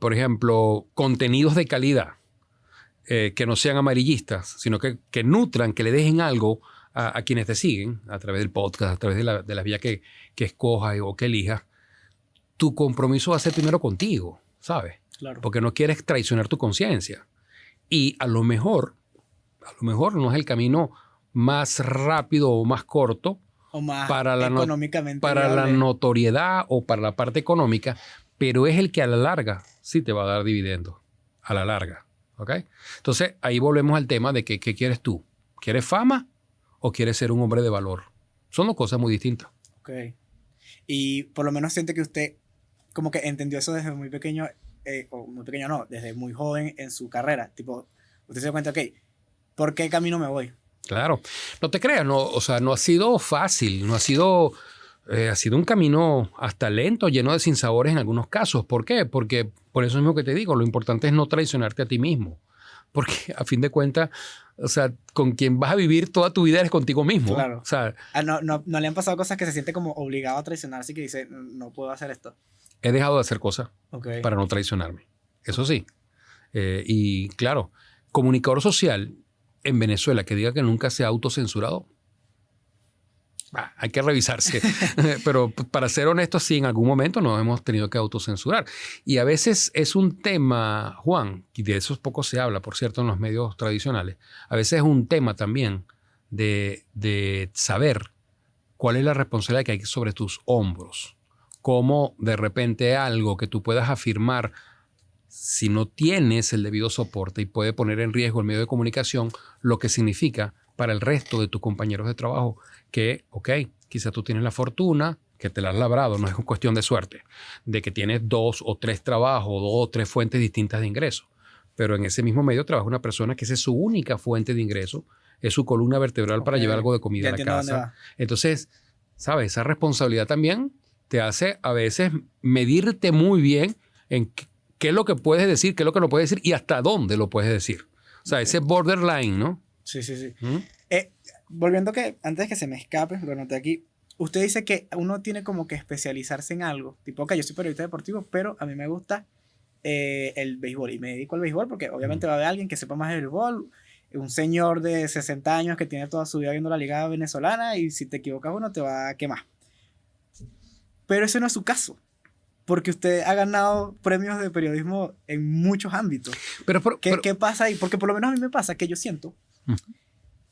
por ejemplo, contenidos de calidad, que no sean amarillistas, sino que nutran, que le dejen algo a quienes te siguen, a través del podcast, a través de la vía que escojas o que elijas, tu compromiso va a ser primero contigo, ¿sabes?
Claro.
Porque no quieres traicionar tu conciencia. Y a lo mejor no es el camino más rápido o más corto
o más
para
económicamente
para la
viable.
notoriedad o para la parte económica, pero es el que a la larga sí te va a dar dividendos. A la larga. ¿Ok? Entonces, ahí volvemos al tema de que, ¿qué quieres tú? ¿Quieres fama o quieres ser un hombre de valor? Son dos cosas muy distintas.
Ok. Y por lo menos siente que usted como que entendió eso desde muy pequeño, o muy pequeño no, desde muy joven en su carrera. Tipo, usted se da cuenta, ok, ¿por qué camino me voy?
Claro. No te creas, no, o sea, no ha sido fácil, no ha sido... ha sido un camino hasta lento, lleno de sinsabores en algunos casos. ¿Por qué? Porque por eso mismo que te digo, lo importante es no traicionarte a ti mismo. Porque a fin de cuentas, o sea, con quien vas a vivir toda tu vida eres contigo mismo.
Claro.
O sea,
no le han pasado cosas que se siente como obligado a traicionarse y que dice, no puedo hacer esto.
he dejado de hacer cosas
Okay.
para no traicionarme. Eso sí. Y claro, comunicador social en Venezuela que diga que nunca se ha autocensurado, hay que revisarse. Pero para ser honestos, sí, en algún momento nos hemos tenido que autocensurar. Y a veces es un tema, Juan, y de eso poco se habla, por cierto, en los medios tradicionales, a veces es un tema también de saber cuál es la responsabilidad que hay sobre tus hombros. Cómo de repente algo que tú puedas afirmar, si no tienes el debido soporte y puede poner en riesgo el medio de comunicación, lo que significa para el resto de tus compañeros de trabajo que, ok, quizás tú tienes la fortuna, que te la has labrado, no es cuestión de suerte, de que tienes 2 o 3 trabajos, 2 o 3 fuentes distintas de ingreso. Pero en ese mismo medio trabaja una persona que esa es su única fuente de ingreso, es su columna vertebral para llevar algo de comida a la casa. Entonces, ¿sabes? Esa responsabilidad también te hace a veces medirte muy bien en qué es lo que puedes decir, qué es lo que no puedes decir y hasta dónde lo puedes decir. O sea, ese borderline, ¿no?
Sí. Volviendo que, antes de que se me escape, lo anoté aquí, usted dice que uno tiene como que especializarse en algo. Tipo, ok, yo soy periodista deportivo, pero a mí me gusta el béisbol y me dedico al béisbol porque obviamente va a haber alguien que sepa más de béisbol, un señor de 60 años que tiene toda su vida viendo la liga venezolana y si te equivocas uno te va a quemar. Pero ese no es su caso. Porque usted ha ganado premios de periodismo en muchos ámbitos. ¿Qué pasa ahí? Porque por lo menos a mí me pasa que yo siento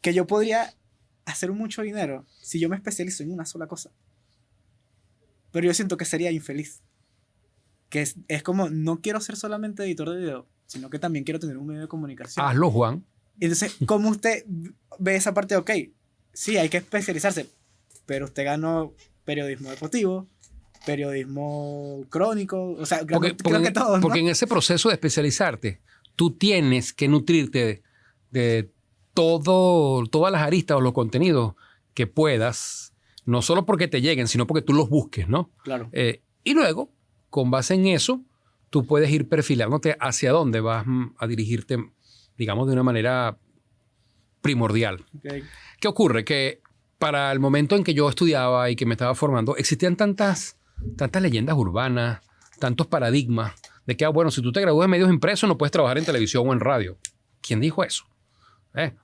que yo podría hacer mucho dinero si yo me especializo en una sola cosa. Pero yo siento que sería infeliz. Que es como, no quiero ser solamente editor de video, sino que también quiero tener un medio de comunicación.
Hazlo, Juan.
Entonces, ¿cómo usted ve esa parte? Ok, sí, hay que especializarse, pero usted ganó periodismo deportivo, periodismo crónico, o sea, creo que todos, ¿no?
Porque en ese proceso de especializarte, tú tienes que nutrirte de todas las aristas o los contenidos que puedas, no solo porque te lleguen, sino porque tú los busques, ¿no?
Claro.
Y luego, con base en eso, tú puedes ir perfilándote hacia dónde vas a dirigirte, digamos, de una manera primordial.
Okay.
¿Qué ocurre? Que para el momento en que yo estudiaba y que me estaba formando, existían tantas leyendas urbanas, tantos paradigmas de que, bueno, si tú te gradúas en medios impresos no puedes trabajar en televisión o en radio. ¿Quién dijo eso?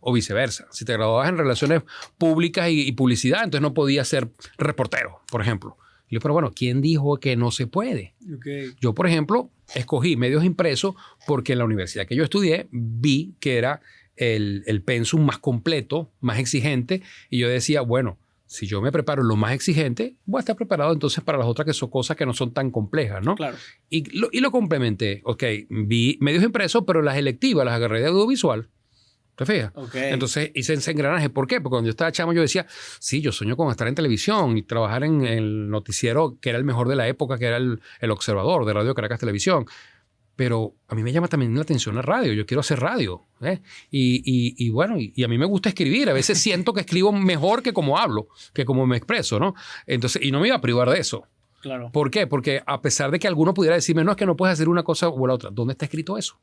O viceversa. Si te graduabas en relaciones públicas y publicidad, entonces no podías ser reportero, por ejemplo. Y yo, pero bueno, ¿quién dijo que no se puede?
Okay.
Yo, por ejemplo, escogí medios impresos porque en la universidad que yo estudié vi que era el pensum más completo, más exigente, y yo decía, bueno, si yo me preparo en lo más exigente, voy a estar preparado entonces para las otras que son cosas que no son tan complejas, ¿no?
Claro.
Y lo complementé. Ok, vi medios impresos, pero las electivas las agarré de audiovisual. ¿Te fijas?
Okay.
Entonces hice ese engranaje. ¿Por qué? Porque cuando yo estaba chamo yo decía, sí, yo sueño con estar en televisión y trabajar en el noticiero que era el mejor de la época, que era el Observador de Radio Caracas Televisión. Pero a mí me llama también la atención la radio. Yo quiero hacer radio. Y bueno, y a mí me gusta escribir. A veces siento que escribo mejor que como hablo, que como me expreso, ¿no? Entonces, y no me iba a privar de eso.
Claro.
¿Por qué? Porque a pesar de que alguno pudiera decirme, no, es que no puedes hacer una cosa o la otra. ¿Dónde está escrito eso?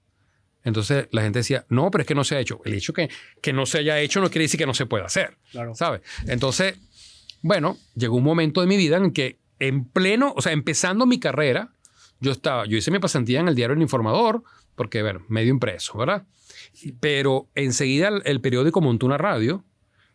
Entonces la gente decía, no, pero es que no se ha hecho. El hecho que no se haya hecho no quiere decir que no se pueda hacer.
Claro.
¿Sabes? Entonces, bueno, llegó un momento de mi vida en que empezando mi carrera, yo hice mi pasantía en el diario El Informador, porque, bueno, medio impreso, ¿verdad? Pero enseguida el periódico montó una radio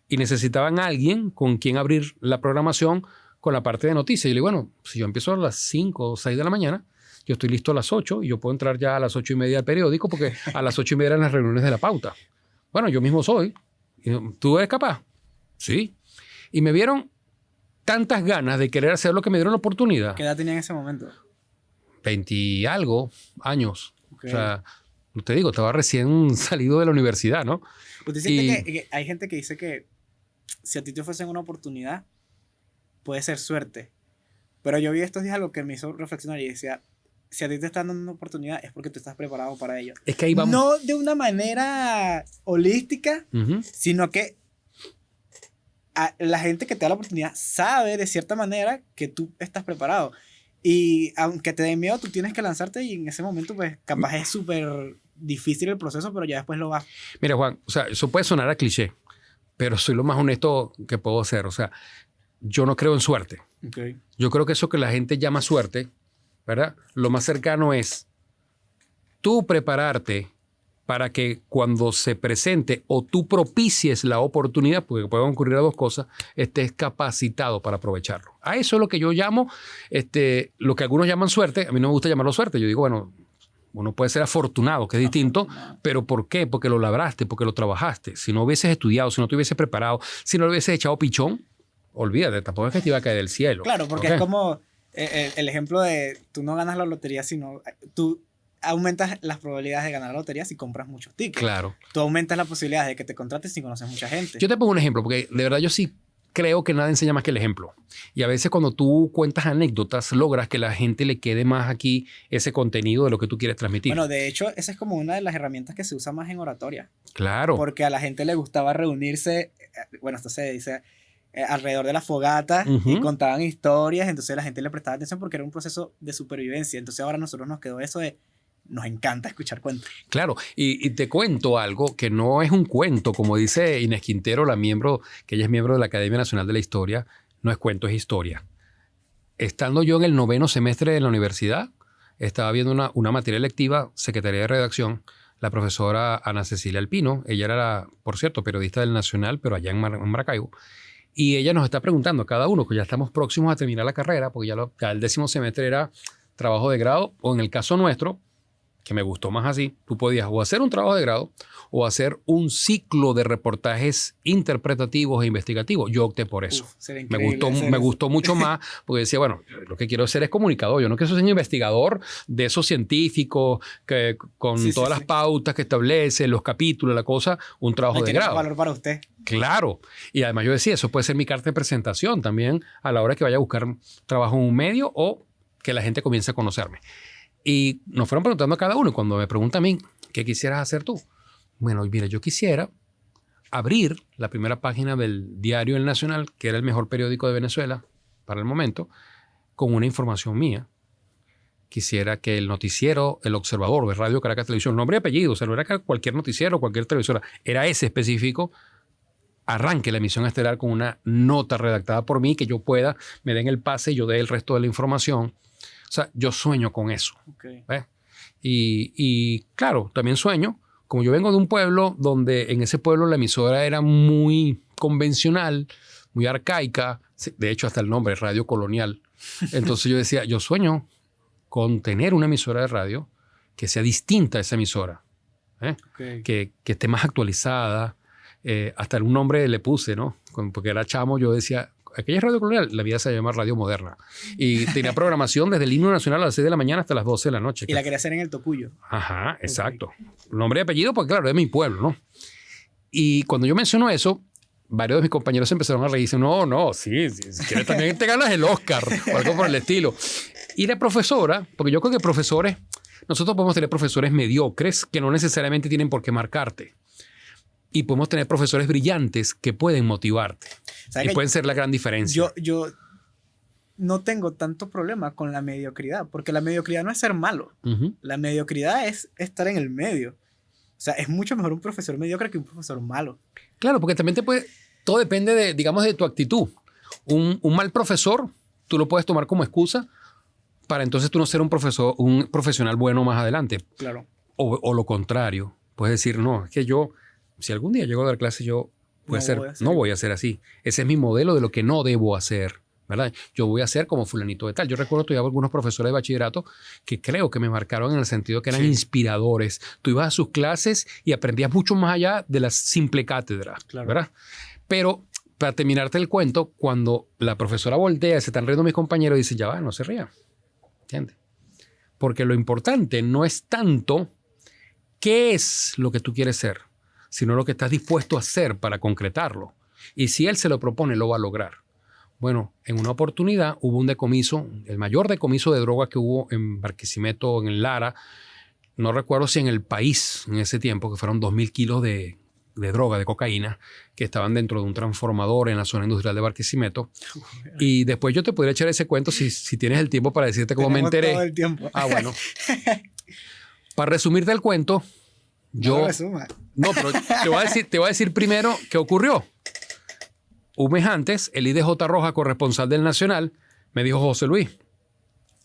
y necesitaban a alguien con quien abrir la programación con la parte de noticias. Y yo le digo, bueno, si yo empiezo a las 5 o 6 de la mañana, yo estoy listo a las 8 y yo puedo entrar ya a las 8:30 al periódico porque a las 8:30 eran las reuniones de la pauta. Bueno, yo mismo soy. ¿Tú eres capaz? Sí. Y me vieron tantas ganas de querer hacer lo que me dieron la oportunidad.
¿Qué edad tenía en ese momento?
20 y algo años.
Okay.
O sea, te digo, estaba recién salido de la universidad, ¿no?
¿Usted siente que hay gente que dice que si a ti te ofrecen una oportunidad, puede ser suerte? Pero yo vi estos días algo que me hizo reflexionar y decía, si a ti te están dando una oportunidad es porque tú estás preparado para ello.
Es que ahí vamos.
No de una manera holística, sino que la gente que te da la oportunidad sabe de cierta manera que tú estás preparado. Y aunque te dé miedo, tú tienes que lanzarte y en ese momento, pues, capaz es súper difícil el proceso, pero ya después lo vas.
Mira, Juan, o sea, eso puede sonar a cliché, pero soy lo más honesto que puedo ser. O sea, yo no creo en suerte.
Okay.
Yo creo que eso que la gente llama suerte, ¿verdad? Lo más cercano es tú prepararte para que cuando se presente o tú propicies la oportunidad, porque pueden ocurrir las dos cosas, estés capacitado para aprovecharlo. A eso es lo que yo llamo, lo que algunos llaman suerte. A mí no me gusta llamarlo suerte. Yo digo, bueno, uno puede ser afortunado, que es distinto, pero ¿por qué? Porque lo labraste, porque lo trabajaste. Si no hubieses estudiado, si no te hubieses preparado, si no le hubieses echado pichón, olvídate, tampoco es que te iba a caer del cielo.
Claro, porque es como el ejemplo de tú no ganas la lotería, sino tú aumentas las probabilidades de ganar la lotería si compras muchos tickets.
Claro.
Tú aumentas la posibilidad de que te contrates si conoces mucha gente.
Yo te pongo un ejemplo, porque de verdad yo sí creo que nada enseña más que el ejemplo. Y a veces cuando tú cuentas anécdotas, logras que la gente le quede más aquí ese contenido de lo que tú quieres transmitir.
Bueno, de hecho, esa es como una de las herramientas que se usa más en oratoria.
Claro.
Porque a la gente le gustaba reunirse, bueno, esto se dice, alrededor de la fogata y contaban historias, entonces la gente le prestaba atención porque era un proceso de supervivencia. Entonces ahora a nosotros nos quedó eso de, nos encanta escuchar cuentos.
Claro, y te cuento algo que no es un cuento, como dice Inés Quintero, que ella es miembro de la Academia Nacional de la Historia, no es cuento, es historia. Estando yo en el 9º semestre de la universidad, estaba viendo una materia electiva, Secretaría de Redacción, la profesora Ana Cecilia Alpino, ella era, por cierto, periodista del Nacional, pero allá en Maracaibo, y ella nos está preguntando a cada uno, que ya estamos próximos a terminar la carrera, porque ya el 10º semestre era trabajo de grado, o en el caso nuestro, que me gustó más así, tú podías o hacer un trabajo de grado o hacer un ciclo de reportajes interpretativos e investigativos. Yo opté por eso. Me gustó mucho más porque decía, bueno, lo que quiero ser es comunicador. Yo no quiero ser un investigador de esos científicos que con todas las pautas que establece, los capítulos, la cosa, un trabajo de grado.
Valor para usted.
Claro. Y además yo decía, eso puede ser mi carta de presentación también a la hora que vaya a buscar trabajo en un medio o que la gente comience a conocerme. Y nos fueron preguntando a cada uno. Cuando me pregunta a mí, ¿qué quisieras hacer tú? Bueno, mira, yo quisiera abrir la primera página del diario El Nacional, que era el mejor periódico de Venezuela para el momento, con una información mía. Quisiera que el noticiero, El Observador de Radio Caracas Televisión, nombre y apellido, o sea, no era cualquier noticiero, cualquier televisora, era ese específico, arranque la emisión estelar con una nota redactada por mí, que yo pueda, me den el pase y yo dé el resto de la información. O sea, yo sueño con eso.
Okay.
Y claro, también sueño, como yo vengo de un pueblo donde en ese pueblo la emisora era muy convencional, muy arcaica, de hecho hasta el nombre, Radio Colonial. Entonces yo decía, yo sueño con tener una emisora de radio que sea distinta a esa emisora, que esté más actualizada. Hasta un nombre le puse, ¿no? Porque era chamo, yo decía, aquella Radio Colonial, la vida se llama Radio Moderna. Y tenía programación desde el himno nacional a las 6 de la mañana hasta las 12 de la noche.
Y la quería hacer en el Tocuyo.
Ajá, exacto. Nombre y apellido, pues claro, es mi pueblo, ¿no? Y cuando yo menciono eso, varios de mis compañeros empezaron a reírse. No, sí, si quieres también te ganas el Oscar o algo por el estilo. Y la profesora, porque yo creo que nosotros podemos tener profesores mediocres que no necesariamente tienen por qué marcarte. Y podemos tener profesores brillantes que pueden motivarte. Y pueden ser la gran diferencia.
Yo no tengo tanto problema con la mediocridad, porque la mediocridad no es ser malo. La mediocridad es estar en el medio. O sea, es mucho mejor un profesor mediocre que un profesor malo.
Claro, porque también todo depende de tu actitud. Un mal profesor, tú lo puedes tomar como excusa para entonces tú no ser un profesional bueno más adelante.
Claro.
O lo contrario. Puedes decir, no, es que si algún día llego a dar clase, no voy a ser así. Ese es mi modelo de lo que no debo hacer, ¿verdad? Yo voy a ser como fulanito de tal. Yo recuerdo que tuve algunos profesores de bachillerato que creo que me marcaron en el sentido que eran inspiradores. Tú ibas a sus clases y aprendías mucho más allá de la simple cátedra, ¿verdad? Pero para terminarte el cuento, cuando la profesora voltea, se están riendo mis compañeros y dice, ya va, no se rían. ¿Entiendes? Porque lo importante no es tanto qué es lo que tú quieres ser, sino lo que estás dispuesto a hacer para concretarlo. Y si él se lo propone, lo va a lograr. Bueno, en una oportunidad hubo un decomiso, el mayor decomiso de droga que hubo en Barquisimeto, en Lara. No recuerdo si en el país, en ese tiempo, que fueron 2.000 kilos de droga, de cocaína, que estaban dentro de un transformador en la zona industrial de Barquisimeto. Y después yo te podría echar ese cuento si tienes el tiempo para decirte cómo me enteré.
Todo el tiempo.
Ah, bueno. Para resumirte el cuento, No, pero te voy a decir primero qué ocurrió. Un mes antes, el IDJ Roja, corresponsal del Nacional, me dijo, José Luis,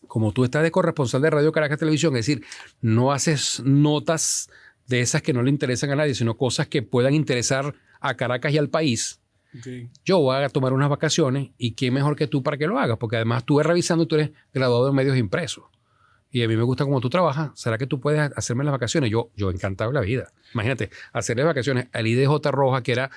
como tú estás de corresponsal de Radio Caracas Televisión, es decir, no haces notas de esas que no le interesan a nadie, sino cosas que puedan interesar a Caracas y al país, yo voy a tomar unas vacaciones y qué mejor que tú para que lo hagas, porque además estuve revisando y tú eres graduado de medios impresos. Y a mí me gusta cómo tú trabajas. ¿Será que tú puedes hacerme las vacaciones? Yo encantado de la vida. Imagínate, hacerle vacaciones al IDJ Roja, que era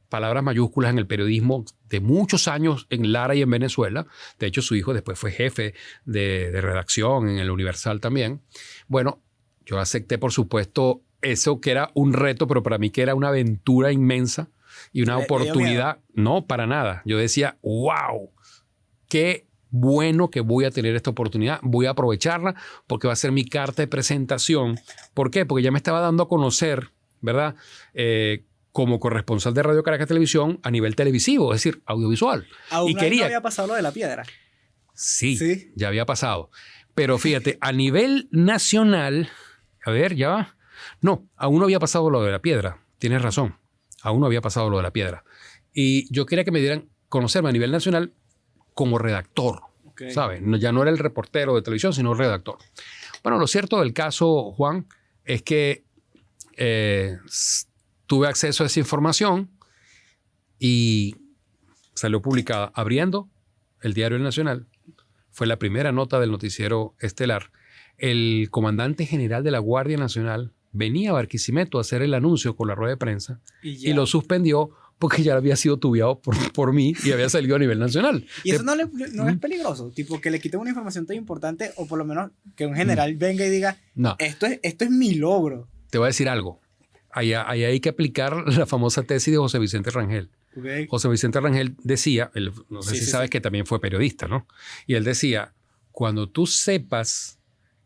palabras mayúsculas en el periodismo de muchos años en Lara y en Venezuela. De hecho, su hijo después fue jefe de redacción en el Universal también. Bueno, yo acepté, por supuesto, eso que era un reto, pero para mí que era una aventura inmensa y una oportunidad. No, para nada. Yo decía, wow, qué bueno que voy a tener esta oportunidad, voy a aprovecharla porque va a ser mi carta de presentación. ¿Por qué? Porque ya me estaba dando a conocer, ¿verdad? Como corresponsal de Radio Caracas Televisión a nivel televisivo, es decir, audiovisual.
¿Aún no había pasado lo de La Piedra?
Sí, ya había pasado. Pero fíjate, a nivel nacional, a ver, ya va. No, aún no había pasado lo de La Piedra. Tienes razón. Aún no había pasado lo de La Piedra. Y yo quería que me dieran conocerme a nivel nacional como redactor, ¿sabes? Ya no era el reportero de televisión, sino redactor. Bueno, lo cierto del caso, Juan, es que tuve acceso a esa información y salió publicada abriendo el Diario Nacional. Fue la primera nota del noticiero estelar. El comandante general de la Guardia Nacional venía a Barquisimeto a hacer el anuncio con la rueda de prensa y lo suspendió porque ya había sido tubiado por mí y había salido a nivel nacional.
¿Y eso no es peligroso? Tipo, que le quiten una información tan importante o por lo menos que un general venga y diga, no, esto es mi logro.
Te voy a decir algo. Ahí hay que aplicar la famosa tesis de José Vicente Rangel. José Vicente Rangel decía, no sé si sabes que también fue periodista, ¿no? Y él decía, cuando tú sepas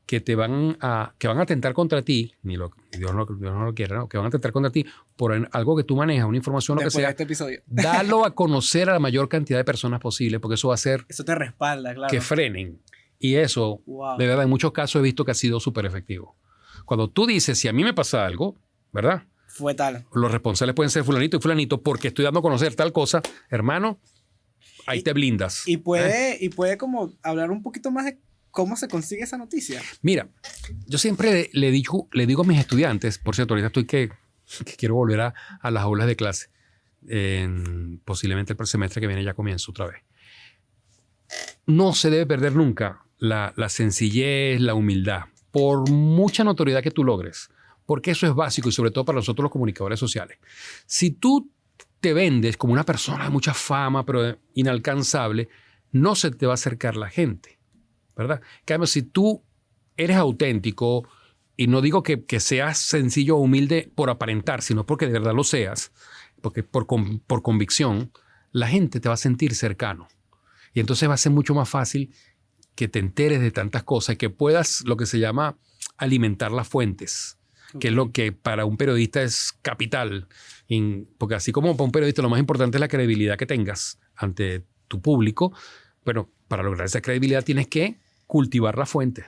que van a atentar contra ti, Dios no lo quiera, ¿no? Que van a atentar contra ti por algo que tú manejas, una información,
después
lo que sea,
de este episodio,
dalo a conocer a la mayor cantidad de personas posible, porque eso va a hacer
eso te respalda, claro,
que frenen. Y eso, de verdad, en muchos casos he visto que ha sido súper efectivo. Cuando tú dices, si a mí me pasa algo, ¿verdad?
Fue tal.
Los responsables pueden ser fulanito y fulanito porque estoy dando a conocer tal cosa, hermano, ahí te blindas.
Y puede como hablar un poquito más de cómo se consigue esa noticia.
Mira, yo siempre le digo a mis estudiantes, por cierto, ahorita estoy que quiero volver a las aulas de clase. Posiblemente el semestre que viene ya comienzo otra vez. No se debe perder nunca la sencillez, la humildad, por mucha notoriedad que tú logres, porque eso es básico y sobre todo para nosotros los comunicadores sociales. Si tú te vendes como una persona de mucha fama, pero inalcanzable, no se te va a acercar la gente, ¿verdad? En cambio, si tú eres auténtico, y no digo que seas sencillo o humilde por aparentar, sino porque de verdad lo seas, porque por convicción, la gente te va a sentir cercano. Y entonces va a ser mucho más fácil que te enteres de tantas cosas y que puedas, lo que se llama, alimentar las fuentes, que es lo que para un periodista es capital. Porque así como para un periodista lo más importante es la credibilidad que tengas ante tu público, bueno, para lograr esa credibilidad tienes que cultivar la fuente.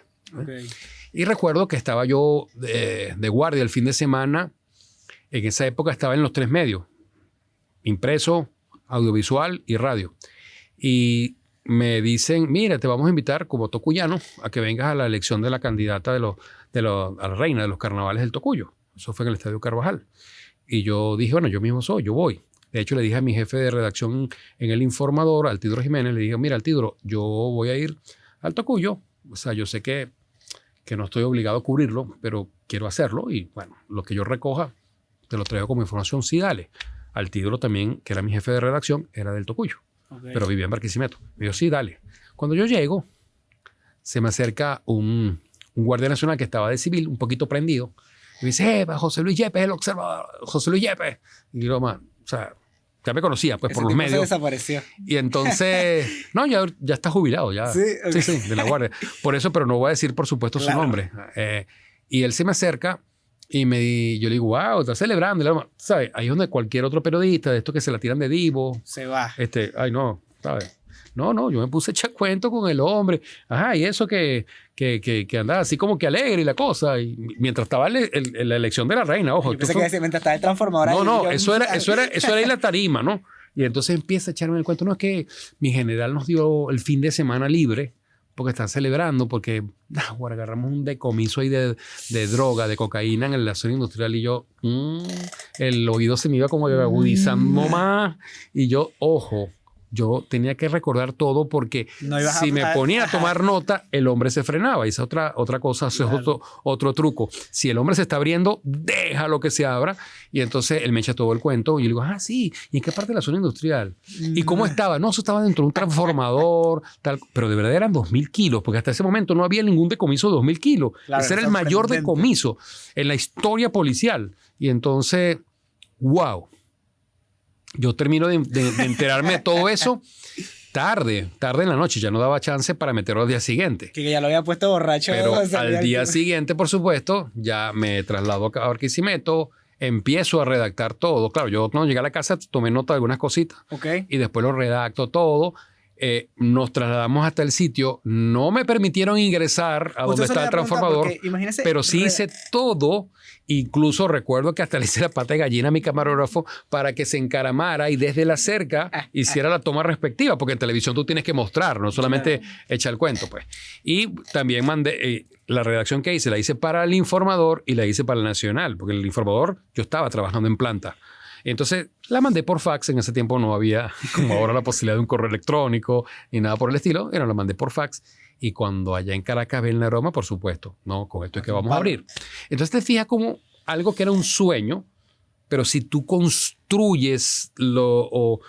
Y recuerdo que estaba yo de guardia el fin de semana. En esa época estaba en los 3 medios: impreso, audiovisual y radio. Y me dicen, mira, te vamos a invitar como tocuyano a que vengas a la elección de la candidata a la reina de los carnavales del Tocuyo. Eso fue en el Estadio Carvajal. Y yo dije, bueno, yo mismo yo voy. De hecho, le dije a mi jefe de redacción en El Informador, Altidro Jiménez, le dije, mira, Altidro, yo voy a ir al Tocuyo. O sea, yo sé que no estoy obligado a cubrirlo, pero quiero hacerlo. Y bueno, lo que yo recoja, te lo traigo como información. Sí, dale. Altidro también, que era mi jefe de redacción, era del Tocuyo. Pero vivía en Barquisimeto. Me dijo, sí, dale. Cuando yo llego, se me acerca un guardia nacional que estaba de civil, un poquito prendido. Y me dice, José Luis Yepes, el observador. José Luis Yepes. Y yo, o sea, ya me conocía, pues, por los medios.
Se desapareció.
Y entonces, no, ya está jubilado, ya.
Sí, okay.
Sí, de la guardia. Por eso, pero no voy a decir, por supuesto, su nombre. Y él se me acerca y yo le digo, wow, está celebrando. ¿Sabes? Ahí es donde cualquier otro periodista de estos que se la tiran de divo.
Se va.
Ay, no, ¿sabes? No, yo me puse a echar cuento con el hombre. Ajá, y eso que andaba así como que alegre y la cosa. Y mientras estaba en la elección de la reina, ojo.
Yo pensé que mientras estaba el transformador.
No, eso era en la tarima, ¿no? Y entonces empieza a echarme el cuento. No, es que mi general nos dio el fin de semana libre porque están celebrando, porque agarramos un decomiso ahí de droga, de cocaína en la zona industrial y yo, el oído se me iba como agudizando más y yo, ojo, yo tenía que recordar todo porque si me ponía a tomar nota, el hombre se frenaba. Esa es otra cosa, ese es otro truco. Si el hombre se está abriendo, déjalo que se abra. Y entonces él me echa todo el cuento y yo le digo, sí, ¿y en qué parte de la zona industrial? ¿Y cómo estaba? No, eso estaba dentro de un transformador, tal. Pero de verdad eran 2.000 kilos, porque hasta ese momento no había ningún decomiso de 2.000 kilos. Claro, ese era el mayor decomiso en la historia policial. Y entonces, wow. Yo termino de enterarme de todo eso tarde en la noche. Ya no daba chance para meterlo al día siguiente.
Que ya lo había puesto borracho.
Pero al día siguiente, por supuesto, ya me traslado a Barquisimeto, empiezo a redactar todo. Claro, yo cuando llegué a la casa tomé nota de algunas cositas. Y después lo redacto todo. Nos trasladamos hasta el sitio. No me permitieron ingresar a donde está el transformador, pero sí hice todo. Incluso recuerdo que hasta le hice la pata de gallina a mi camarógrafo para que se encaramara y desde la cerca hiciera la toma respectiva, porque en televisión tú tienes que mostrar, no solamente echar el cuento, pues. Y también mandé la redacción que hice, la hice para El Informador y la hice para El Nacional, porque El Informador yo estaba trabajando en planta. Entonces la mandé por fax. En ese tiempo no había como ahora la posibilidad de un correo electrónico ni nada por el estilo. La mandé por fax. Y cuando allá en Caracas ven el aroma, por supuesto, no, con esto es que vamos a abrir. Entonces te fijas como algo que era un sueño, pero si tú construyes o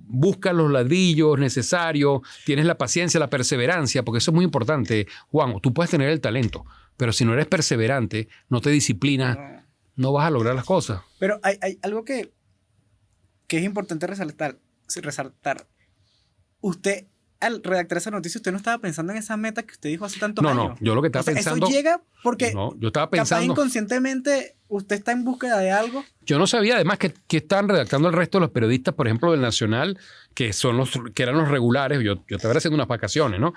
buscas los ladrillos necesarios, tienes la paciencia, la perseverancia, porque eso es muy importante, Juan. Tú puedes tener el talento, pero si no eres perseverante, no te disciplinas, no vas a lograr las cosas.
Pero hay algo que es importante resaltar. Usted, al redactar esa noticia, usted no estaba pensando en esa meta que usted dijo hace tantos años.
No, yo lo que estaba pensando...
Eso llega porque
yo estaba pensando,
capaz inconscientemente usted está en búsqueda de algo.
Yo no sabía además que estaban redactando el resto de los periodistas, por ejemplo, del Nacional, que eran los regulares. Yo estaba haciendo unas vacaciones, ¿no?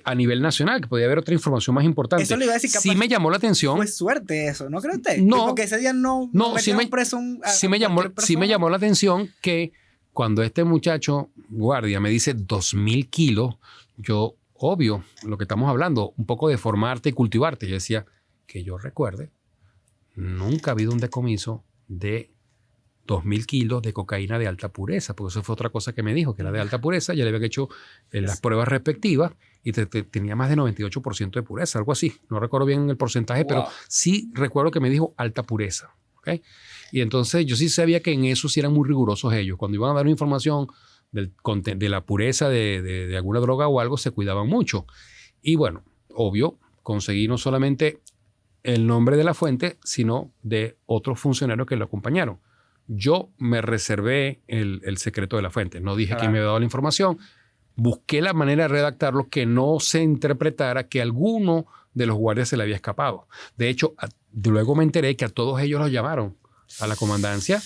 A nivel nacional, que podía haber otra información más importante.
Eso le iba a decir, capaz
sí me llamó la atención.
Fue suerte eso, ¿no cree usted?
No.
Porque ese día no
sí me llamó la atención que cuando este muchacho guardia me dice 2.000 kilos, yo, obvio, lo que estamos hablando, un poco de formarte y cultivarte. Yo decía, que yo recuerde, nunca ha habido un decomiso de 2.000 kilos de cocaína de alta pureza, porque eso fue otra cosa que me dijo, que era de alta pureza. Ya le habían hecho las pruebas respectivas y tenía más de 98% de pureza, algo así. No recuerdo bien el porcentaje, pero sí recuerdo que me dijo alta pureza. ¿Okay? Y entonces yo sí sabía que en eso sí eran muy rigurosos ellos. Cuando iban a dar una información de la pureza de alguna droga o algo, se cuidaban mucho. Y bueno, obvio, conseguí no solamente el nombre de la fuente, sino de otros funcionarios que lo acompañaron. Yo me reservé el secreto de la fuente. No dije quién me había dado la información. Busqué la manera de redactarlo que no se interpretara que alguno de los guardias se le había escapado. De hecho, luego me enteré que a todos ellos los llamaron a la comandancia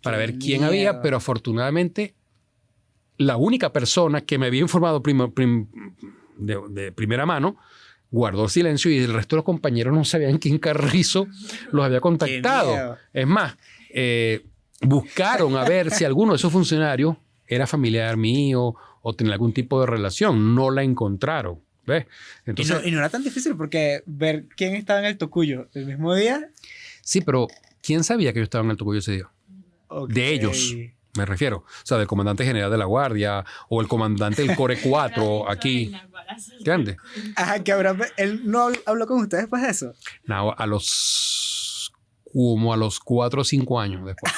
para ver quién había, pero afortunadamente la única persona que me había informado de primera mano guardó silencio y el resto de los compañeros no sabían quién carrizo los había contactado. Es más, buscaron a ver si alguno de esos funcionarios era familiar mío o tenía algún tipo de relación. No la encontraron. ¿Ves? Entonces,
y no era tan difícil porque ver quién estaba en el Tocuyo el mismo día.
Sí, pero ¿quién sabía que yo estaba en el Tocuyo ese día? De ellos, me refiero. O sea, del comandante general de la Guardia o el comandante del Core 4 aquí. ¿Entiendes?
Ajá, que él no habló con ustedes después de eso.
No, como a los 4 o 5 años después.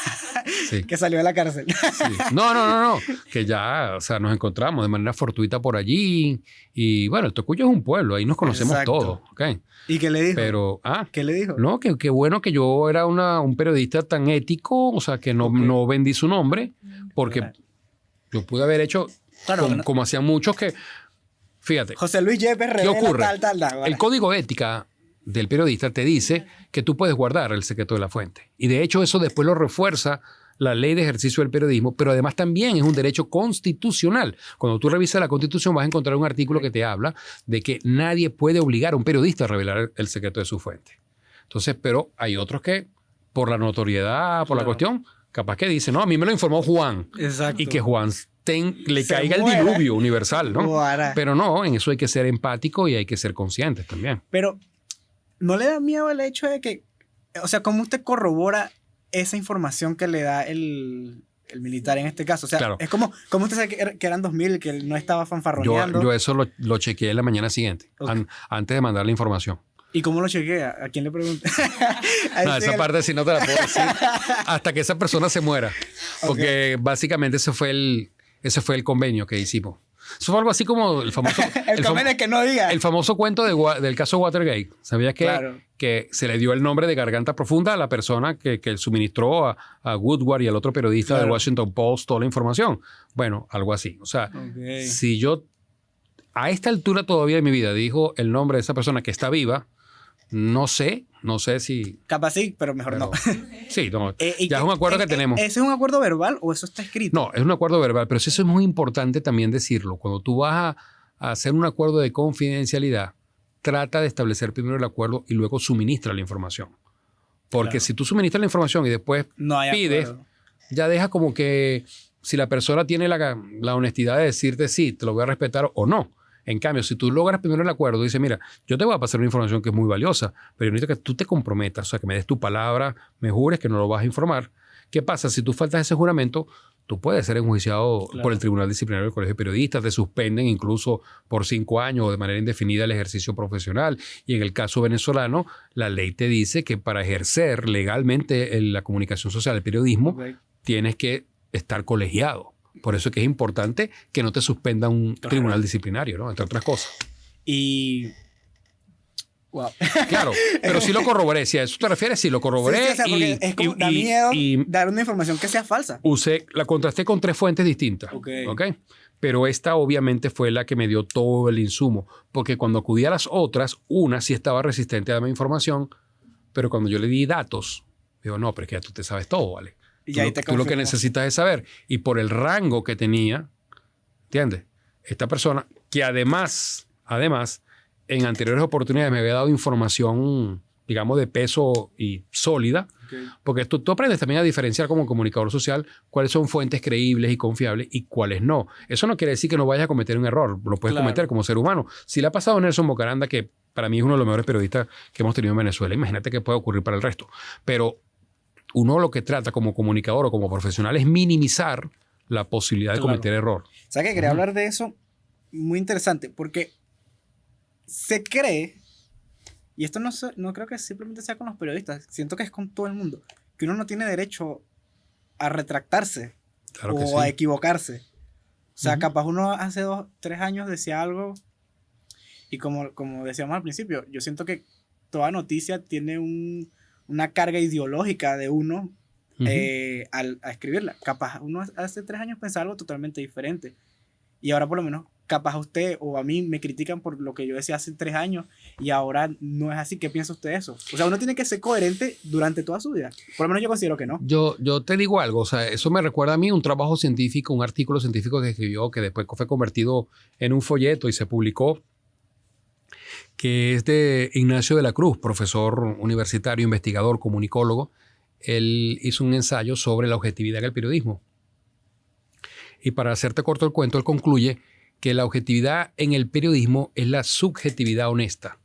Sí.
Que salió de la cárcel.
Sí. No. Que ya, o sea, nos encontramos de manera fortuita por allí. Y bueno, el Tocuyo es un pueblo, ahí nos conocemos todos. ¿Okay?
¿Y qué le dijo?
Pero,
¿qué le dijo?
No, que bueno que yo era un periodista tan ético, o sea, que no vendí su nombre, porque yo pude haber hecho como hacían muchos que, fíjate.
José Luis Yepes revela
¿qué ocurre?
Tal.
El código de ética del periodista te dice que tú puedes guardar el secreto de la fuente. Y de hecho eso después lo refuerza la ley de ejercicio del periodismo, pero además también es un derecho constitucional. Cuando tú revisas la Constitución vas a encontrar un artículo que te habla de que nadie puede obligar a un periodista a revelar el secreto de su fuente. Entonces, pero hay otros que por la notoriedad, por la cuestión, capaz que dicen, no, a mí me lo informó Juan.
Exacto.
Y que Juan le caiga el diluvio universal, ¿no? Guara. Pero no, en eso hay que ser empático y hay que ser conscientes también.
Pero, ¿no le da miedo el hecho de que, o sea, cómo usted corrobora esa información que le da el militar en este caso? O sea, claro. Es como usted sabe que eran 2000, que él no estaba fanfarroneando.
Yo eso lo chequeé la mañana siguiente, okay, antes de mandar la información.
¿Y cómo lo chequea? ¿A quién le pregunta?
No, esa parte sí no te la puedo decir hasta que esa persona se muera. Porque okay, básicamente ese fue el convenio que hicimos. Eso fue algo así como el famoso...
el convenio es que no diga.
El famoso cuento del caso Watergate. ¿Sabías que se le dio el nombre de garganta profunda a la persona que suministró a Woodward y al otro periodista del Washington Post toda la información? Bueno, algo así. O sea, si yo a esta altura todavía de mi vida dijo el nombre de esa persona que está viva, no sé si...
Capaz sí, pero mejor no.
Sí, no. Ya es un acuerdo que tenemos.
¿Ese es un acuerdo verbal o eso está escrito?
No, es un acuerdo verbal, pero eso es muy importante también decirlo. Cuando tú vas a hacer un acuerdo de confidencialidad, trata de establecer primero el acuerdo y luego suministra la información. Porque si tú suministras la información y después pides, ya deja como que si la persona tiene la honestidad de decirte sí, te lo voy a respetar o no. En cambio, si tú logras primero el acuerdo, dices, mira, yo te voy a pasar una información que es muy valiosa, pero yo necesito que tú te comprometas, o sea, que me des tu palabra, me jures que no lo vas a informar. ¿Qué pasa? Si tú faltas ese juramento, tú puedes ser enjuiciado por el Tribunal Disciplinario del Colegio de Periodistas, te suspenden incluso por 5 años o de manera indefinida el ejercicio profesional. Y en el caso venezolano, la ley te dice que para ejercer legalmente la comunicación social, el periodismo, tienes que estar colegiado. Por eso es que es importante que no te suspenda un tribunal disciplinario, ¿no? Entre otras cosas.
Y... Wow.
Claro, pero sí lo corroboré. Si a eso te refieres, sí lo corroboré.
Sí, o sea, es como da miedo dar una información que sea falsa.
La contrasté con 3 fuentes distintas. ¿Okay? Pero esta obviamente fue la que me dio todo el insumo. Porque cuando acudí a las otras, una sí estaba resistente a darme información, pero cuando yo le di datos, digo, no, pero es que ya tú te sabes todo, ¿vale? Y ahí tú lo que necesitas es saber. Y por el rango que tenía, ¿entiendes? Esta persona, que además, en anteriores oportunidades me había dado información, digamos, de peso y sólida, porque tú aprendes también a diferenciar como comunicador social cuáles son fuentes creíbles y confiables y cuáles no. Eso no quiere decir que no vayas a cometer un error, lo puedes cometer como ser humano. Si le ha pasado a Nelson Bocaranda, que para mí es uno de los mejores periodistas que hemos tenido en Venezuela, imagínate qué puede ocurrir para el resto. Pero uno lo que trata como comunicador o como profesional es minimizar la posibilidad de cometer error.
¿Sabes qué? Quería hablar de eso. Muy interesante, porque se cree, y esto no creo que simplemente sea con los periodistas, siento que es con todo el mundo, que uno no tiene derecho a retractarse o a equivocarse. O sea, capaz uno hace 2, 3 años decía algo y como decíamos al principio, yo siento que toda noticia tiene una carga ideológica de uno a escribirla. Capaz uno hace 3 años pensaba algo totalmente diferente. Y ahora por lo menos, capaz a usted o a mí me critican por lo que yo decía hace 3 años y ahora no es así. ¿Qué piensa usted de eso? O sea, uno tiene que ser coherente durante toda su vida. Por lo menos yo considero que no.
Yo te digo algo. O sea, eso me recuerda a mí un trabajo científico, un artículo científico que escribió, que después fue convertido en un folleto y se publicó, que es de Ignacio de la Cruz, profesor universitario, investigador, comunicólogo. Él hizo un ensayo sobre la objetividad en el periodismo. Y para hacerte corto el cuento, él concluye que la objetividad en el periodismo es la subjetividad honesta.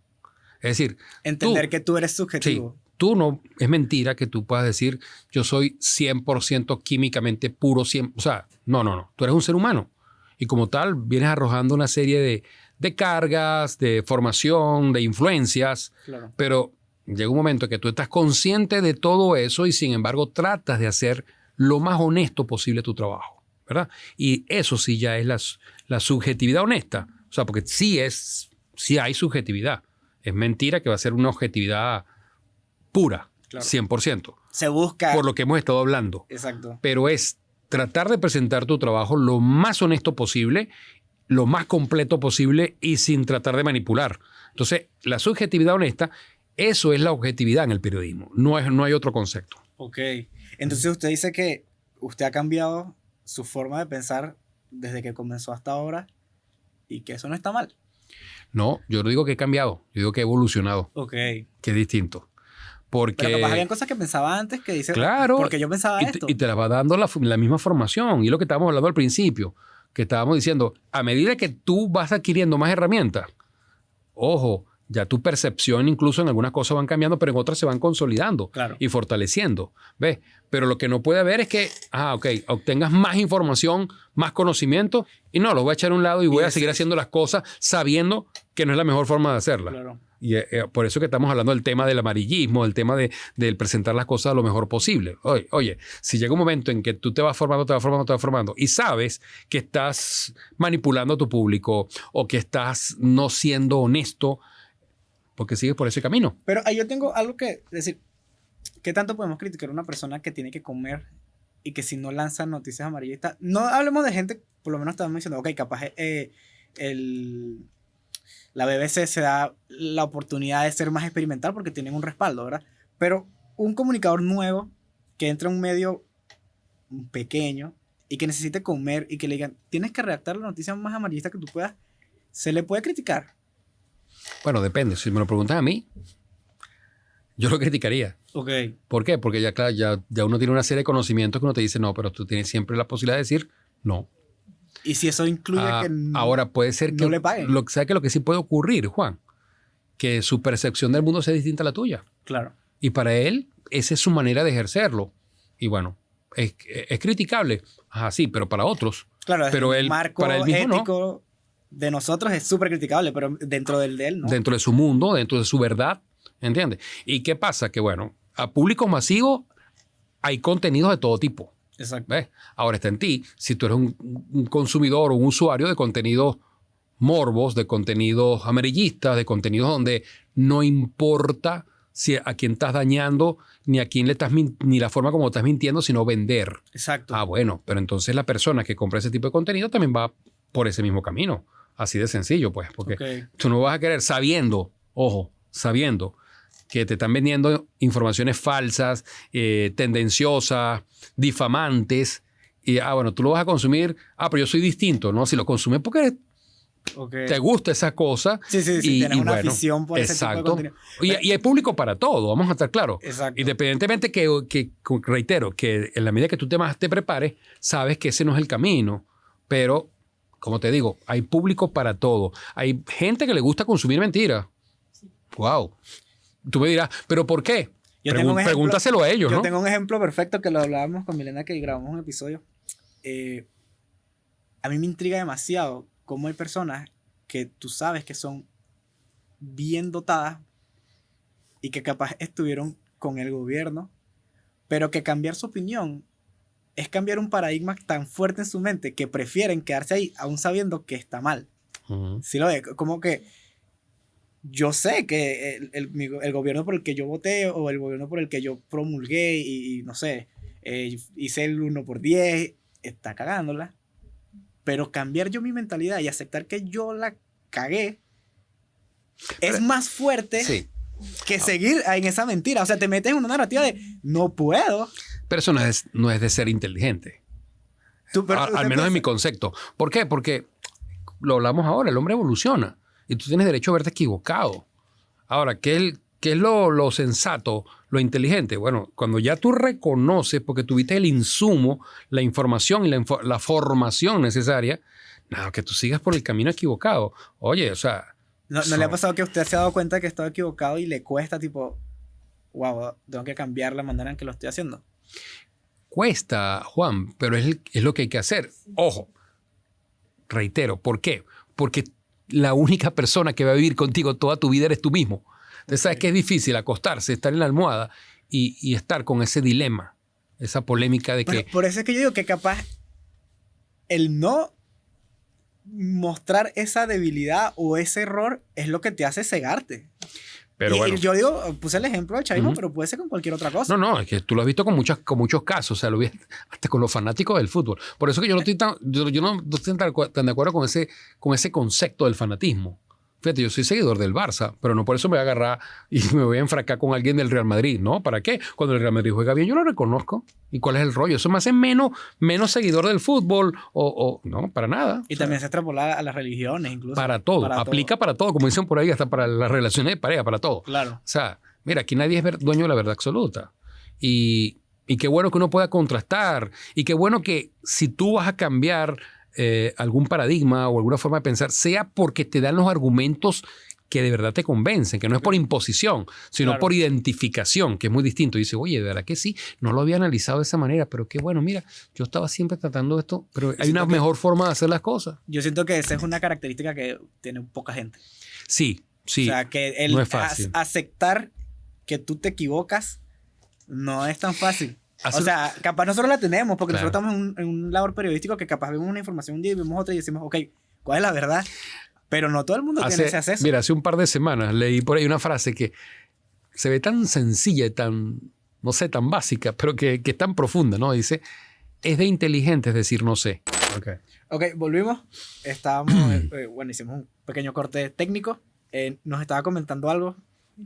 Es decir,
entender que tú eres subjetivo.
Sí, tú no, es mentira que tú puedas decir yo soy 100% químicamente puro, 100%, o sea, no, tú eres un ser humano. Y como tal, vienes arrojando una serie de cargas, de formación, de influencias, pero llega un momento que tú estás consciente de todo eso y sin embargo tratas de hacer lo más honesto posible tu trabajo, ¿verdad? Y eso sí ya es la subjetividad honesta, o sea, porque sí hay subjetividad. Es mentira que va a ser una objetividad pura, 100%.
Se busca.
Por lo que hemos estado hablando.
Exacto.
Pero es tratar de presentar tu trabajo lo más honesto posible, lo más completo posible y sin tratar de manipular. Entonces, la subjetividad honesta, eso es la objetividad en el periodismo. No hay otro concepto.
Ok. Entonces, usted dice que usted ha cambiado su forma de pensar desde que comenzó hasta ahora y que eso no está mal.
No, yo no digo que he cambiado, yo digo que he evolucionado.
Ok.
Que es distinto. Porque,
pero capaz habían cosas que pensaba antes que dice,
claro,
porque yo pensaba esto.
Y te las va dando la misma formación. Y lo que estábamos hablando al principio, que estábamos diciendo, a medida que tú vas adquiriendo más herramientas, ojo, ya tu percepción incluso en algunas cosas van cambiando, pero en otras se van consolidando y fortaleciendo. ¿Ves? Pero lo que no puede haber es que, obtengas más información, más conocimiento, y no, lo voy a echar a un lado y voy a seguir haciendo las cosas sabiendo que no es la mejor forma de hacerlas.
Claro.
Y por eso que estamos hablando del tema del amarillismo, del tema de presentar las cosas lo mejor posible. Oye, si llega un momento en que tú te vas formando y sabes que estás manipulando a tu público o que estás no siendo honesto, porque sigues por ese camino.
Pero ahí yo tengo algo que decir. ¿Qué tanto podemos criticar a una persona que tiene que comer y que si no lanza noticias amarillistas? No hablemos de gente, por lo menos estamos diciendo, capaz la BBC se da la oportunidad de ser más experimental porque tienen un respaldo, ¿verdad? Pero un comunicador nuevo que entra a un medio pequeño y que necesite comer y que le digan, tienes que redactar la noticia más amarillista que tú puedas, ¿se le puede criticar?
Bueno, depende. Si me lo preguntan a mí, yo lo criticaría.
Okay.
¿Por qué? Porque ya uno tiene una serie de conocimientos que uno te dice, no, pero tú tienes siempre la posibilidad de decir no.
¿Y si eso incluye que
ahora puede ser que
no le paguen?
¿Sabes qué? Lo que sí puede ocurrir, Juan? Que su percepción del mundo sea distinta a la tuya.
Claro.
Y para él, esa es su manera de ejercerlo. Y bueno, es criticable. Sí, pero para otros.
Claro,
pero
el marco
para él mismo,
ético de nosotros es súper criticable, pero dentro del de él, ¿no?
Dentro de su mundo, dentro de su verdad, ¿entiendes? ¿Y qué pasa? Que bueno, a públicos masivos hay contenidos de todo tipo.
Exacto.
¿Ves? Ahora está en ti. Si tú eres un consumidor o un usuario de contenidos morbos, de contenidos amarillistas, de contenidos donde no importa si a quién estás dañando, ni a quién le estás ni la forma como estás mintiendo, sino vender.
Exacto.
Bueno, pero entonces la persona que compra ese tipo de contenido también va por ese mismo camino. Así de sencillo, pues. Porque tú no vas a querer sabiendo que te están vendiendo informaciones falsas, tendenciosas, difamantes. Y, bueno, tú lo vas a consumir. Pero yo soy distinto, ¿no? Si lo consumes porque te gusta esa cosa.
Sí, tienes una afición por ese tipo de contenido.
Y hay público para todo, vamos a estar claros.
Exacto.
Independientemente que reitero, que en la medida que tú te prepares, sabes que ese no es el camino. Pero, como te digo, hay público para todo. Hay gente que le gusta consumir mentiras. Wow. Tú me dirás, ¿pero por qué? Pregúntaselo a ellos, ¿no?
Yo tengo un ejemplo perfecto que lo hablábamos con Milena, que grabamos un episodio. A mí me intriga demasiado cómo hay personas que tú sabes que son bien dotadas y que capaz estuvieron con el gobierno, pero que cambiar su opinión es cambiar un paradigma tan fuerte en su mente que prefieren quedarse ahí aún sabiendo que está mal. ¿Sí lo ve? Como que yo sé que el gobierno por el que yo voté o el gobierno por el que yo promulgué y no sé, hice el 1x10, está cagándola. Pero cambiar yo mi mentalidad y aceptar que yo la cagué es más fuerte que seguir en esa mentira. O sea, te metes en una narrativa de no puedo.
Pero eso no es de ser inteligente. Al menos en mi concepto. ¿Por qué? Porque lo hablamos ahora, el hombre evoluciona. Y tú tienes derecho a verte equivocado. Ahora, ¿qué es lo sensato, lo inteligente? Bueno, cuando ya tú reconoces, porque tuviste el insumo, la información y la formación necesaria, que tú sigas por el camino equivocado. Oye, o sea...
¿No le ha pasado que usted se ha dado cuenta que estaba equivocado y le cuesta tipo, wow, tengo que cambiar la manera en que lo estoy haciendo?
Cuesta, Juan, pero es lo que hay que hacer. Ojo, reitero, ¿por qué? Porque la única persona que va a vivir contigo toda tu vida eres tú mismo. Entonces, sabes que es difícil acostarse, estar en la almohada y estar con ese dilema, esa polémica de que...
Por eso es que yo digo que capaz el no mostrar esa debilidad o ese error es lo que te hace cegarte.
Pero bueno.
Yo digo, puse el ejemplo del chavismo, pero puede ser con cualquier otra cosa.
No, es que tú lo has visto con muchos casos. O sea, lo vi hasta con los fanáticos del fútbol. Por eso que yo no estoy tan de acuerdo con ese concepto del fanatismo. Fíjate, yo soy seguidor del Barça, pero no por eso me voy a agarrar y me voy a enfracar con alguien del Real Madrid, ¿no? ¿Para qué? Cuando el Real Madrid juega bien, yo lo reconozco. ¿Y cuál es el rollo? Eso me hace menos seguidor del fútbol no, para nada.
Y también se extrapola a las religiones incluso.
Para todo. Aplica para todo, como dicen por ahí, hasta para las relaciones de pareja, para todo.
Claro.
O sea, mira, aquí nadie es dueño de la verdad absoluta. Y qué bueno que uno pueda contrastar. Y qué bueno que si tú vas a cambiar algún paradigma o alguna forma de pensar, sea porque te dan los argumentos que de verdad te convencen, que no es por imposición, sino por identificación, que es muy distinto. Y dice, oye, de verdad que sí, no lo había analizado de esa manera, pero qué bueno, mira, yo estaba siempre tratando esto, pero hay una mejor forma de hacer las cosas.
Yo siento que esa es una característica que tiene poca gente.
Sí.
O sea, que
no es fácil.
Aceptar que tú te equivocas no es tan fácil. O sea, capaz nosotros la tenemos, porque nosotros estamos en un labor periodístico que capaz vemos una información un día y vemos otra y decimos, ok, ¿cuál es la verdad? Pero no todo el mundo tiene ese acceso.
Mira, hace un par de semanas leí por ahí una frase que se ve tan sencilla y tan, no sé, tan básica, pero que es tan profunda, ¿no? Dice, es de inteligentes decir no sé.
Ok, volvimos. Estábamos, bueno, hicimos un pequeño corte técnico. Nos estaba comentando algo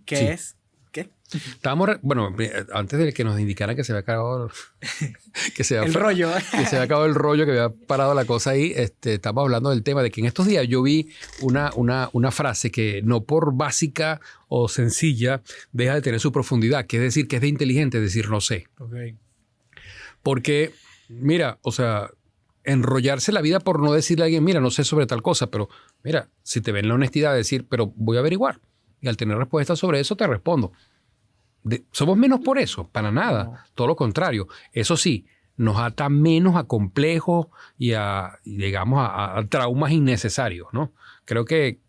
que es... ¿Qué?
Estábamos, bueno, antes de que nos indicaran que se había acabado
el rollo.
Que se había acabado el rollo, que había parado la cosa ahí, estamos hablando del tema de que en estos días yo vi una frase que no por básica o sencilla deja de tener su profundidad, que es decir, que es de inteligente decir no sé.
Okay.
Porque, mira, o sea, enrollarse la vida por no decirle a alguien, mira, no sé sobre tal cosa, pero mira, si te ven la honestidad de decir, pero voy a averiguar. Y al tener respuesta sobre eso, te respondo. Somos menos por eso, para nada. No. Todo lo contrario. Eso sí, nos ata menos a complejos y digamos, a traumas innecesarios, ¿no? Creo que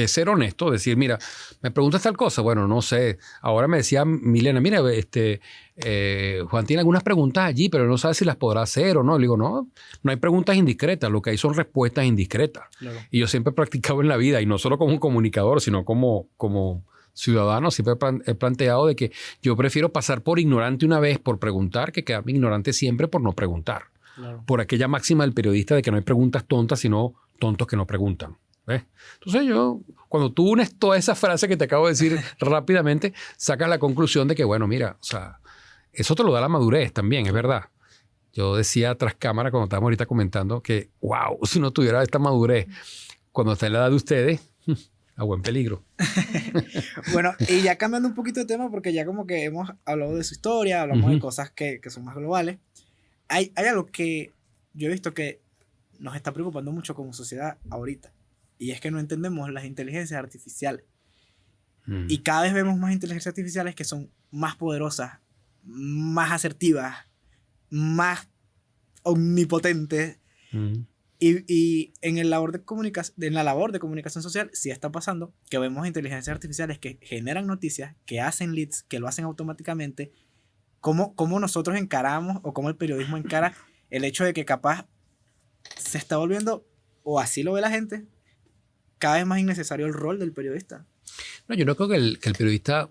ser honesto, decir, mira, me preguntas tal cosa, bueno, no sé. Ahora me decía Milena, mira, Juan tiene algunas preguntas allí, pero no sabe si las podrá hacer o no. Le digo, no hay preguntas indiscretas, lo que hay son respuestas indiscretas. Claro. Y yo siempre he practicado en la vida, y no solo como un comunicador, sino como ciudadano, siempre he planteado de que yo prefiero pasar por ignorante una vez por preguntar que quedarme ignorante siempre por no preguntar. Claro. Por aquella máxima del periodista de que no hay preguntas tontas, sino tontos que no preguntan. ¿Ves? Entonces cuando tú unes toda esa frase que te acabo de decir rápidamente, sacas la conclusión de que, bueno, mira, o sea, eso te lo da la madurez también, es verdad. Yo decía tras cámara cuando estábamos ahorita comentando que, wow, si no tuviera esta madurez cuando está en la edad de ustedes, a buen peligro.
Bueno, y ya cambiando un poquito de tema, porque ya como que hemos hablado de su historia, hablamos de cosas que son más globales. Hay algo que yo he visto que nos está preocupando mucho como sociedad ahorita. Y es que no entendemos las inteligencias artificiales. Y cada vez vemos más inteligencias artificiales que son más poderosas, más asertivas, más omnipotentes. Y en la labor de comunicación social sí está pasando que vemos inteligencias artificiales que generan noticias, que hacen leads, que lo hacen automáticamente. ¿Cómo nosotros encaramos o cómo el periodismo encara el hecho de que capaz se está volviendo, o así lo ve la gente, cada vez más innecesario el rol del periodista?
No, yo no creo que el periodista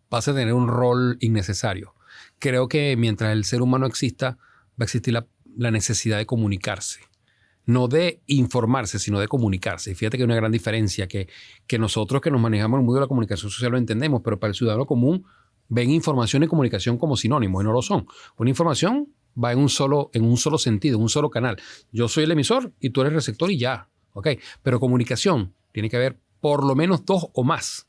pase a tener un rol innecesario. Creo que mientras el ser humano exista, va a existir la necesidad de comunicarse. No de informarse, sino de comunicarse. Y fíjate que hay una gran diferencia que nosotros que nos manejamos en el mundo de la comunicación social lo entendemos, pero para el ciudadano común ven información y comunicación como sinónimos y no lo son. Una información va en un solo sentido, en un solo canal. Yo soy el emisor y tú eres el receptor y ya. ¿Okay? Pero comunicación tiene que haber por lo menos dos o más,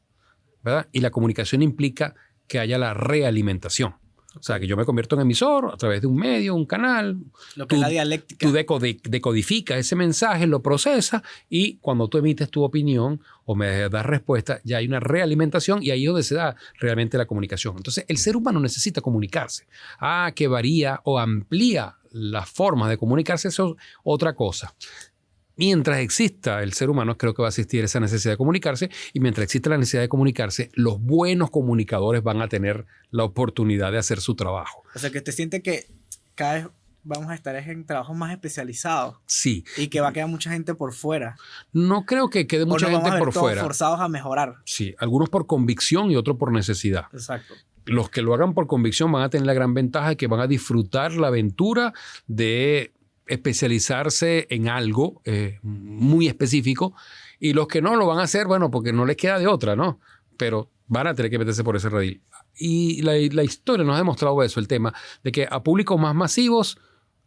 ¿verdad? Y la comunicación implica que haya la realimentación. O sea, que yo me convierto en emisor a través de un medio, un canal.
Lo que es la dialéctica.
Tú decodificas ese mensaje, lo procesas y cuando tú emites tu opinión o me das respuesta, ya hay una realimentación y ahí es donde se da realmente la comunicación. Entonces, el ser humano necesita comunicarse. Que varía o amplía las formas de comunicarse, eso es otra cosa. Mientras exista el ser humano, creo que va a existir esa necesidad de comunicarse, y mientras exista la necesidad de comunicarse, los buenos comunicadores van a tener la oportunidad de hacer su trabajo.
O sea, que te siente que cada vez vamos a estar en trabajos más especializados.
Sí.
Y que va a quedar mucha gente por fuera.
No creo que quede mucha gente por fuera.
Forzados a mejorar.
Sí, algunos por convicción y otros por necesidad.
Exacto.
Los que lo hagan por convicción van a tener la gran ventaja de que van a disfrutar la aventura de especializarse en algo muy específico, y los que no lo van a hacer, bueno, porque no les queda de otra, ¿no? Pero van a tener que meterse por ese redil. Y la historia nos ha demostrado eso, el tema de que a públicos más masivos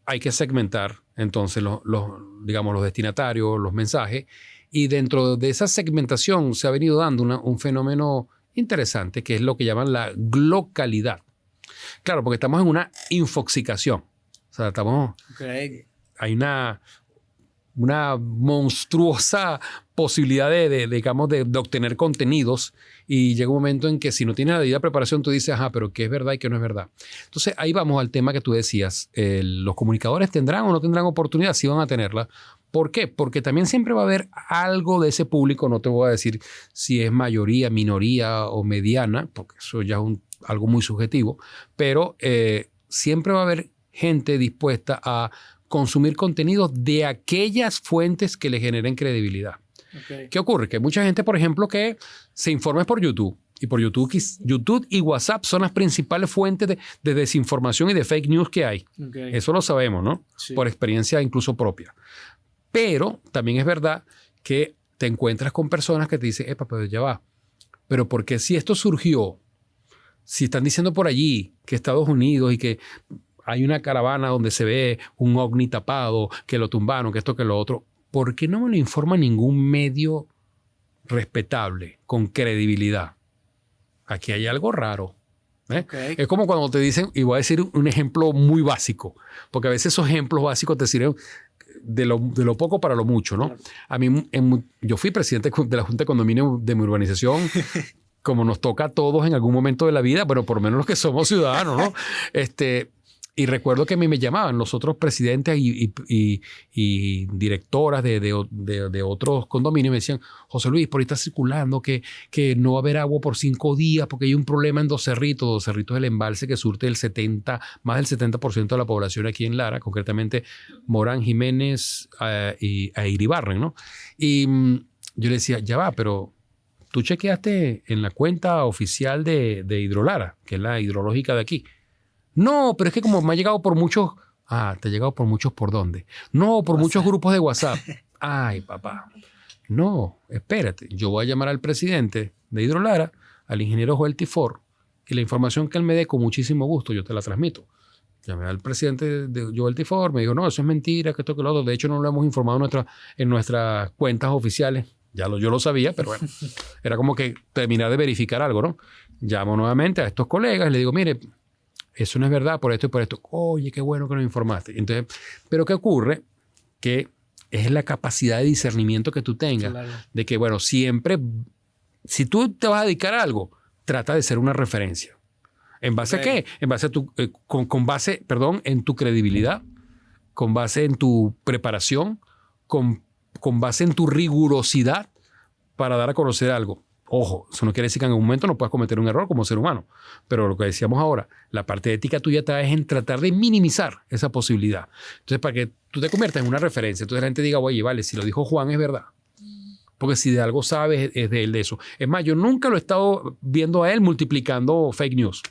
hay que segmentar entonces los destinatarios, los mensajes, y dentro de esa segmentación se ha venido dando un fenómeno interesante, que es lo que llaman la glocalidad. Claro, porque estamos en una infoxicación. O sea, hay una monstruosa posibilidad de obtener contenidos, y llega un momento en que si no tienes la debida preparación, tú dices, pero ¿qué es verdad y qué no es verdad? Entonces, ahí vamos al tema que tú decías. ¿Los comunicadores tendrán o no tendrán oportunidad? Sí van a tenerla. ¿Por qué? Porque también siempre va a haber algo de ese público, no te voy a decir si es mayoría, minoría o mediana, porque eso ya es algo muy subjetivo, pero siempre va a haber gente dispuesta a consumir contenidos de aquellas fuentes que le generen credibilidad. Okay. ¿Qué ocurre? Que hay mucha gente, por ejemplo, que se informa por YouTube. Y por YouTube y WhatsApp son las principales fuentes de desinformación y de fake news que hay. Okay. Eso lo sabemos, ¿no? Sí. Por experiencia incluso propia. Pero también es verdad que te encuentras con personas que te dicen, pero ya va. Pero ¿por qué si esto surgió? Si están diciendo por allí que Estados Unidos y que hay una caravana donde se ve un ovni tapado, que lo tumbaron, que esto, que lo otro. ¿Por qué no me lo informa ningún medio respetable, con credibilidad? Aquí hay algo raro. Okay. Es como cuando te dicen, y voy a decir un ejemplo muy básico, porque a veces esos ejemplos básicos te sirven de lo poco para lo mucho, ¿no? Claro. A mí, yo fui presidente de la Junta de Condominio de mi urbanización, como nos toca a todos en algún momento de la vida, pero por lo menos los que somos ciudadanos, ¿no? Y recuerdo que a mí me llamaban los otros presidentes y directoras de otros condominios, me decían, José Luis, por ahí está circulando que no va a haber agua por 5 días porque hay un problema en Dos Cerritos del embalse que surte más del 70% de la población aquí en Lara, concretamente Morán, Jiménez e Iribarren, ¿no? Y yo le decía, ya va, pero tú chequeaste en la cuenta oficial de Hidrolara, que es la hidrológica de aquí. No, pero es que como me ha llegado por muchos... ¿te ha llegado por muchos por dónde? No, por muchos grupos de WhatsApp. Ay, papá. No, espérate. Yo voy a llamar al presidente de Hidrolara, al ingeniero Joel Tifor, y la información que él me dé, con muchísimo gusto, yo te la transmito. Llamé al presidente de Joel Tifor, me dijo, no, eso es mentira, que esto, que lo otro. De hecho, no lo hemos informado en nuestras cuentas oficiales. Yo lo sabía, pero bueno, era como que terminar de verificar algo, ¿no? Llamo nuevamente a estos colegas y le digo, mire, eso no es verdad, por esto y por esto. Oye, qué bueno que nos informaste. Entonces, pero ¿qué ocurre? Que es la capacidad de discernimiento que tú tengas. Claro. De que, bueno, siempre, si tú te vas a dedicar a algo, trata de ser una referencia. ¿En base a qué? En base a con base en tu credibilidad, con base en tu preparación, con base en tu rigurosidad para dar a conocer algo. Ojo, eso no quiere decir que en algún momento no puedas cometer un error como ser humano. Pero lo que decíamos ahora, la parte ética tuya está es en tratar de minimizar esa posibilidad. Entonces, para que tú te conviertas en una referencia, entonces la gente diga, oye, vale, si lo dijo Juan es verdad. Porque si de algo sabes, es de él de eso. Es más, yo nunca lo he estado viendo a él multiplicando fake news.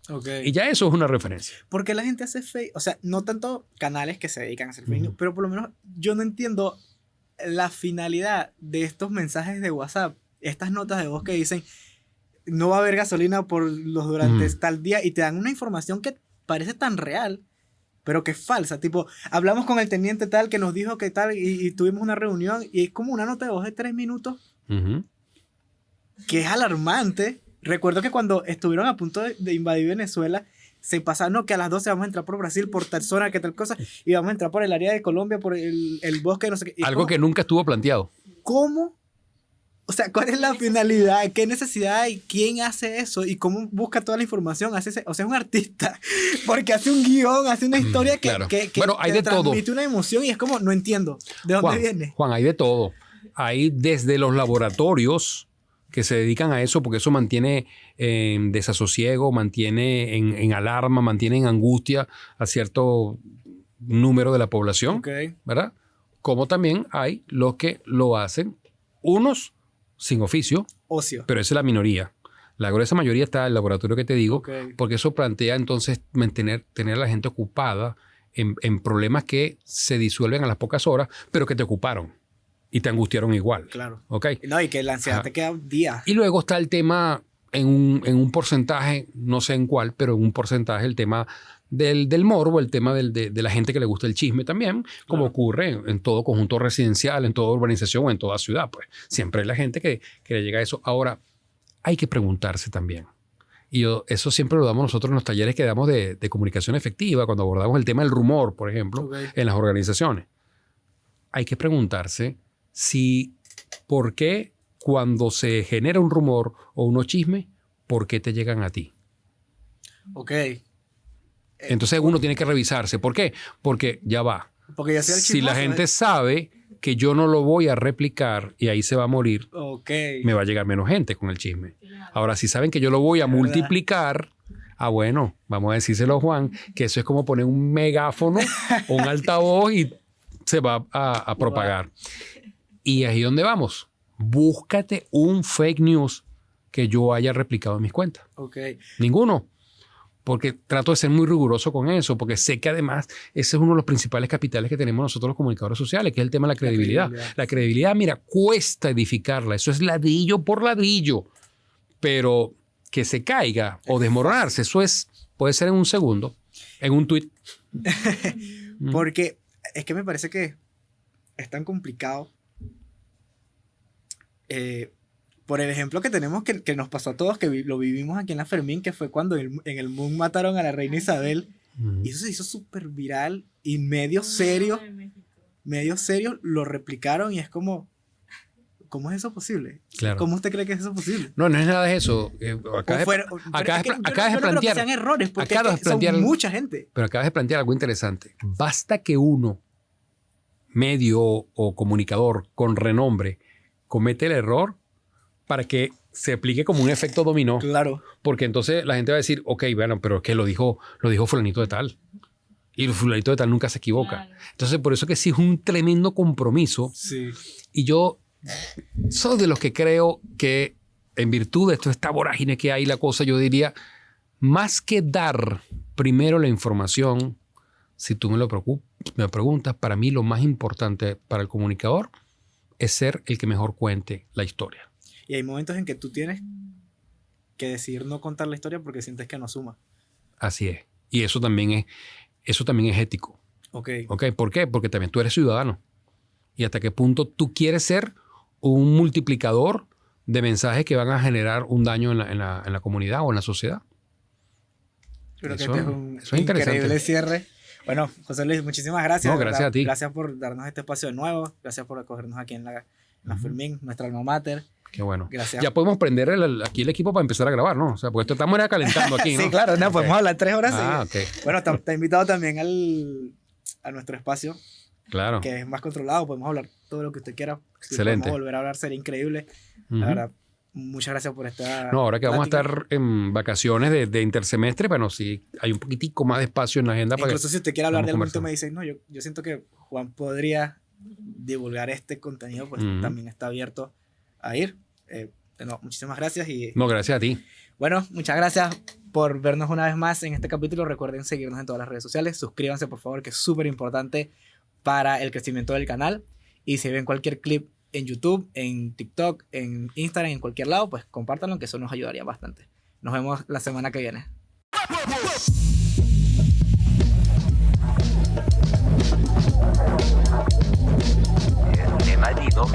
Okay. Y ya eso es una referencia.
Porque la gente hace fake, o sea, no tanto canales que se dedican a hacer fake news, pero por lo menos yo no entiendo la finalidad de estos mensajes de WhatsApp. Estas notas de voz que dicen no va a haber gasolina durante tal día, y te dan una información que parece tan real, pero que es falsa. Tipo, hablamos con el teniente tal que nos dijo que tal y tuvimos una reunión, y es como una nota de voz de 3 minutos que es alarmante. Recuerdo que cuando estuvieron a punto de invadir Venezuela, se pasaron, no, que a las 12 vamos a entrar por Brasil, por tal zona, que tal cosa, y vamos a entrar por el área de Colombia, por el bosque, no sé qué.
Algo que nunca estuvo planteado.
¿Cómo? O sea, ¿cuál es la finalidad? ¿Qué necesidad hay? ¿Quién hace eso? ¿Y cómo busca toda la información? O sea, es un artista. Porque hace un guión, hace una historia que
bueno, hay de
transmite
todo.
Una emoción, y es como, no entiendo. ¿De dónde viene?
Juan, hay de todo. Hay desde los laboratorios que se dedican a eso, porque eso mantiene en desasosiego, mantiene en alarma, mantiene en angustia a cierto número de la población, ¿verdad? Como también hay los que lo hacen, unos sin oficio, pero esa es la minoría. La gruesa mayoría está en el laboratorio que te digo, porque eso plantea entonces tener a la gente ocupada en problemas que se disuelven a las pocas horas, pero que te ocuparon y te angustiaron igual.
Claro.
¿Okay?
No, y que la ansiedad te queda días.
Y luego está el tema en un porcentaje, no sé en cuál, pero en un porcentaje, el tema del morbo, el tema de la gente que le gusta el chisme también, como ocurre en todo conjunto residencial, en toda urbanización o en toda ciudad. Pues siempre hay la gente que le llega a eso. Ahora, hay que preguntarse también. Y eso siempre lo damos nosotros en los talleres que damos de comunicación efectiva, cuando abordamos el tema del rumor, por ejemplo, en las organizaciones. Hay que preguntarse por qué cuando se genera un rumor o unos chismes, ¿por qué te llegan a ti?
Ok.
Entonces uno tiene que revisarse. ¿Por qué? Porque ya va.
Porque ya sea el
si la gente sabe que yo no lo voy a replicar y ahí se va a morir, me va a llegar menos gente con el chisme. Ahora, si saben que yo lo voy a multiplicar, bueno, vamos a decírselo a Juan, que eso es como poner un megáfono o un altavoz y se va a propagar. Y ahí es donde vamos. Búscate un fake news que yo haya replicado en mis cuentas. Ninguno. Porque trato de ser muy riguroso con eso, porque sé que además ese es uno de los principales capitales que tenemos nosotros los comunicadores sociales, que es el tema de la credibilidad. La credibilidad, mira, cuesta edificarla. Eso es ladrillo por ladrillo. Pero que se caiga o desmoronarse, eso puede ser en un segundo, en un tuit.
Porque es que me parece que es tan complicado. Por el ejemplo que tenemos que nos pasó a todos, que lo vivimos aquí en la Fermín, que fue cuando en el Moon mataron a la reina Isabel. Y eso se hizo súper viral y medio serio lo replicaron y es como, ¿cómo es eso posible?
Claro.
¿Cómo usted cree que es eso posible?
No es nada de eso. Acá de plantear
sean errores, porque son mucha gente.
Pero acabas de plantear algo interesante. Basta que uno, medio o comunicador con renombre, comete el error para que se aplique como un efecto dominó.
Claro.
Porque entonces la gente va a decir, ok, bueno, pero es que lo dijo fulanito de tal. Y el fulanito de tal nunca se equivoca. Claro. Entonces, por eso que sí es un tremendo compromiso.
Sí.
Y yo soy de los que creo que en virtud de esta vorágine que hay la cosa, yo diría, más que dar primero la información, si tú me preguntas, para mí lo más importante para el comunicador es ser el que mejor cuente la historia.
Y hay momentos en que tú tienes que decidir no contar la historia porque sientes que no suma.
Así es. Y eso también es ético.
Ok.
¿Por qué? Porque también tú eres ciudadano. Y hasta qué punto tú quieres ser un multiplicador de mensajes que van a generar un daño en la comunidad o en la sociedad.
Creo que este es un increíble cierre. Bueno, José Luis, muchísimas gracias.
No, gracias a ti.
Gracias por darnos este espacio de nuevo. Gracias por acogernos aquí en la Fermín, nuestra alma mater.
Qué bueno.
Gracias.
Ya podemos prender aquí el equipo para empezar a grabar, ¿no? O sea, porque estamos calentando aquí, ¿no?
Sí, claro. No, podemos hablar 3 horas.
Okay.
Bueno, te he invitado también a nuestro espacio.
Claro.
Que es más controlado. Podemos hablar todo lo que usted quiera.
Excelente.
Si podemos volver a hablar, sería increíble. La verdad, muchas gracias por esta
ahora que vamos a estar en vacaciones de intersemestre, bueno, sí, hay un poquitico más de espacio en la agenda.
Incluso si usted quiere hablar de algún tema y dice, no, yo siento que Juan podría divulgar este contenido, pues también está abierto a ir. No, muchísimas gracias.
No, gracias a ti.
Bueno, muchas gracias por vernos una vez más en este capítulo. Recuerden seguirnos en todas las redes sociales. Suscríbanse, por favor, que es súper importante para el crecimiento del canal. Y si ven cualquier clip en YouTube, en TikTok, en Instagram, en cualquier lado, pues compártanlo, que eso nos ayudaría bastante. Nos vemos la semana que viene.
¡Qué maldito!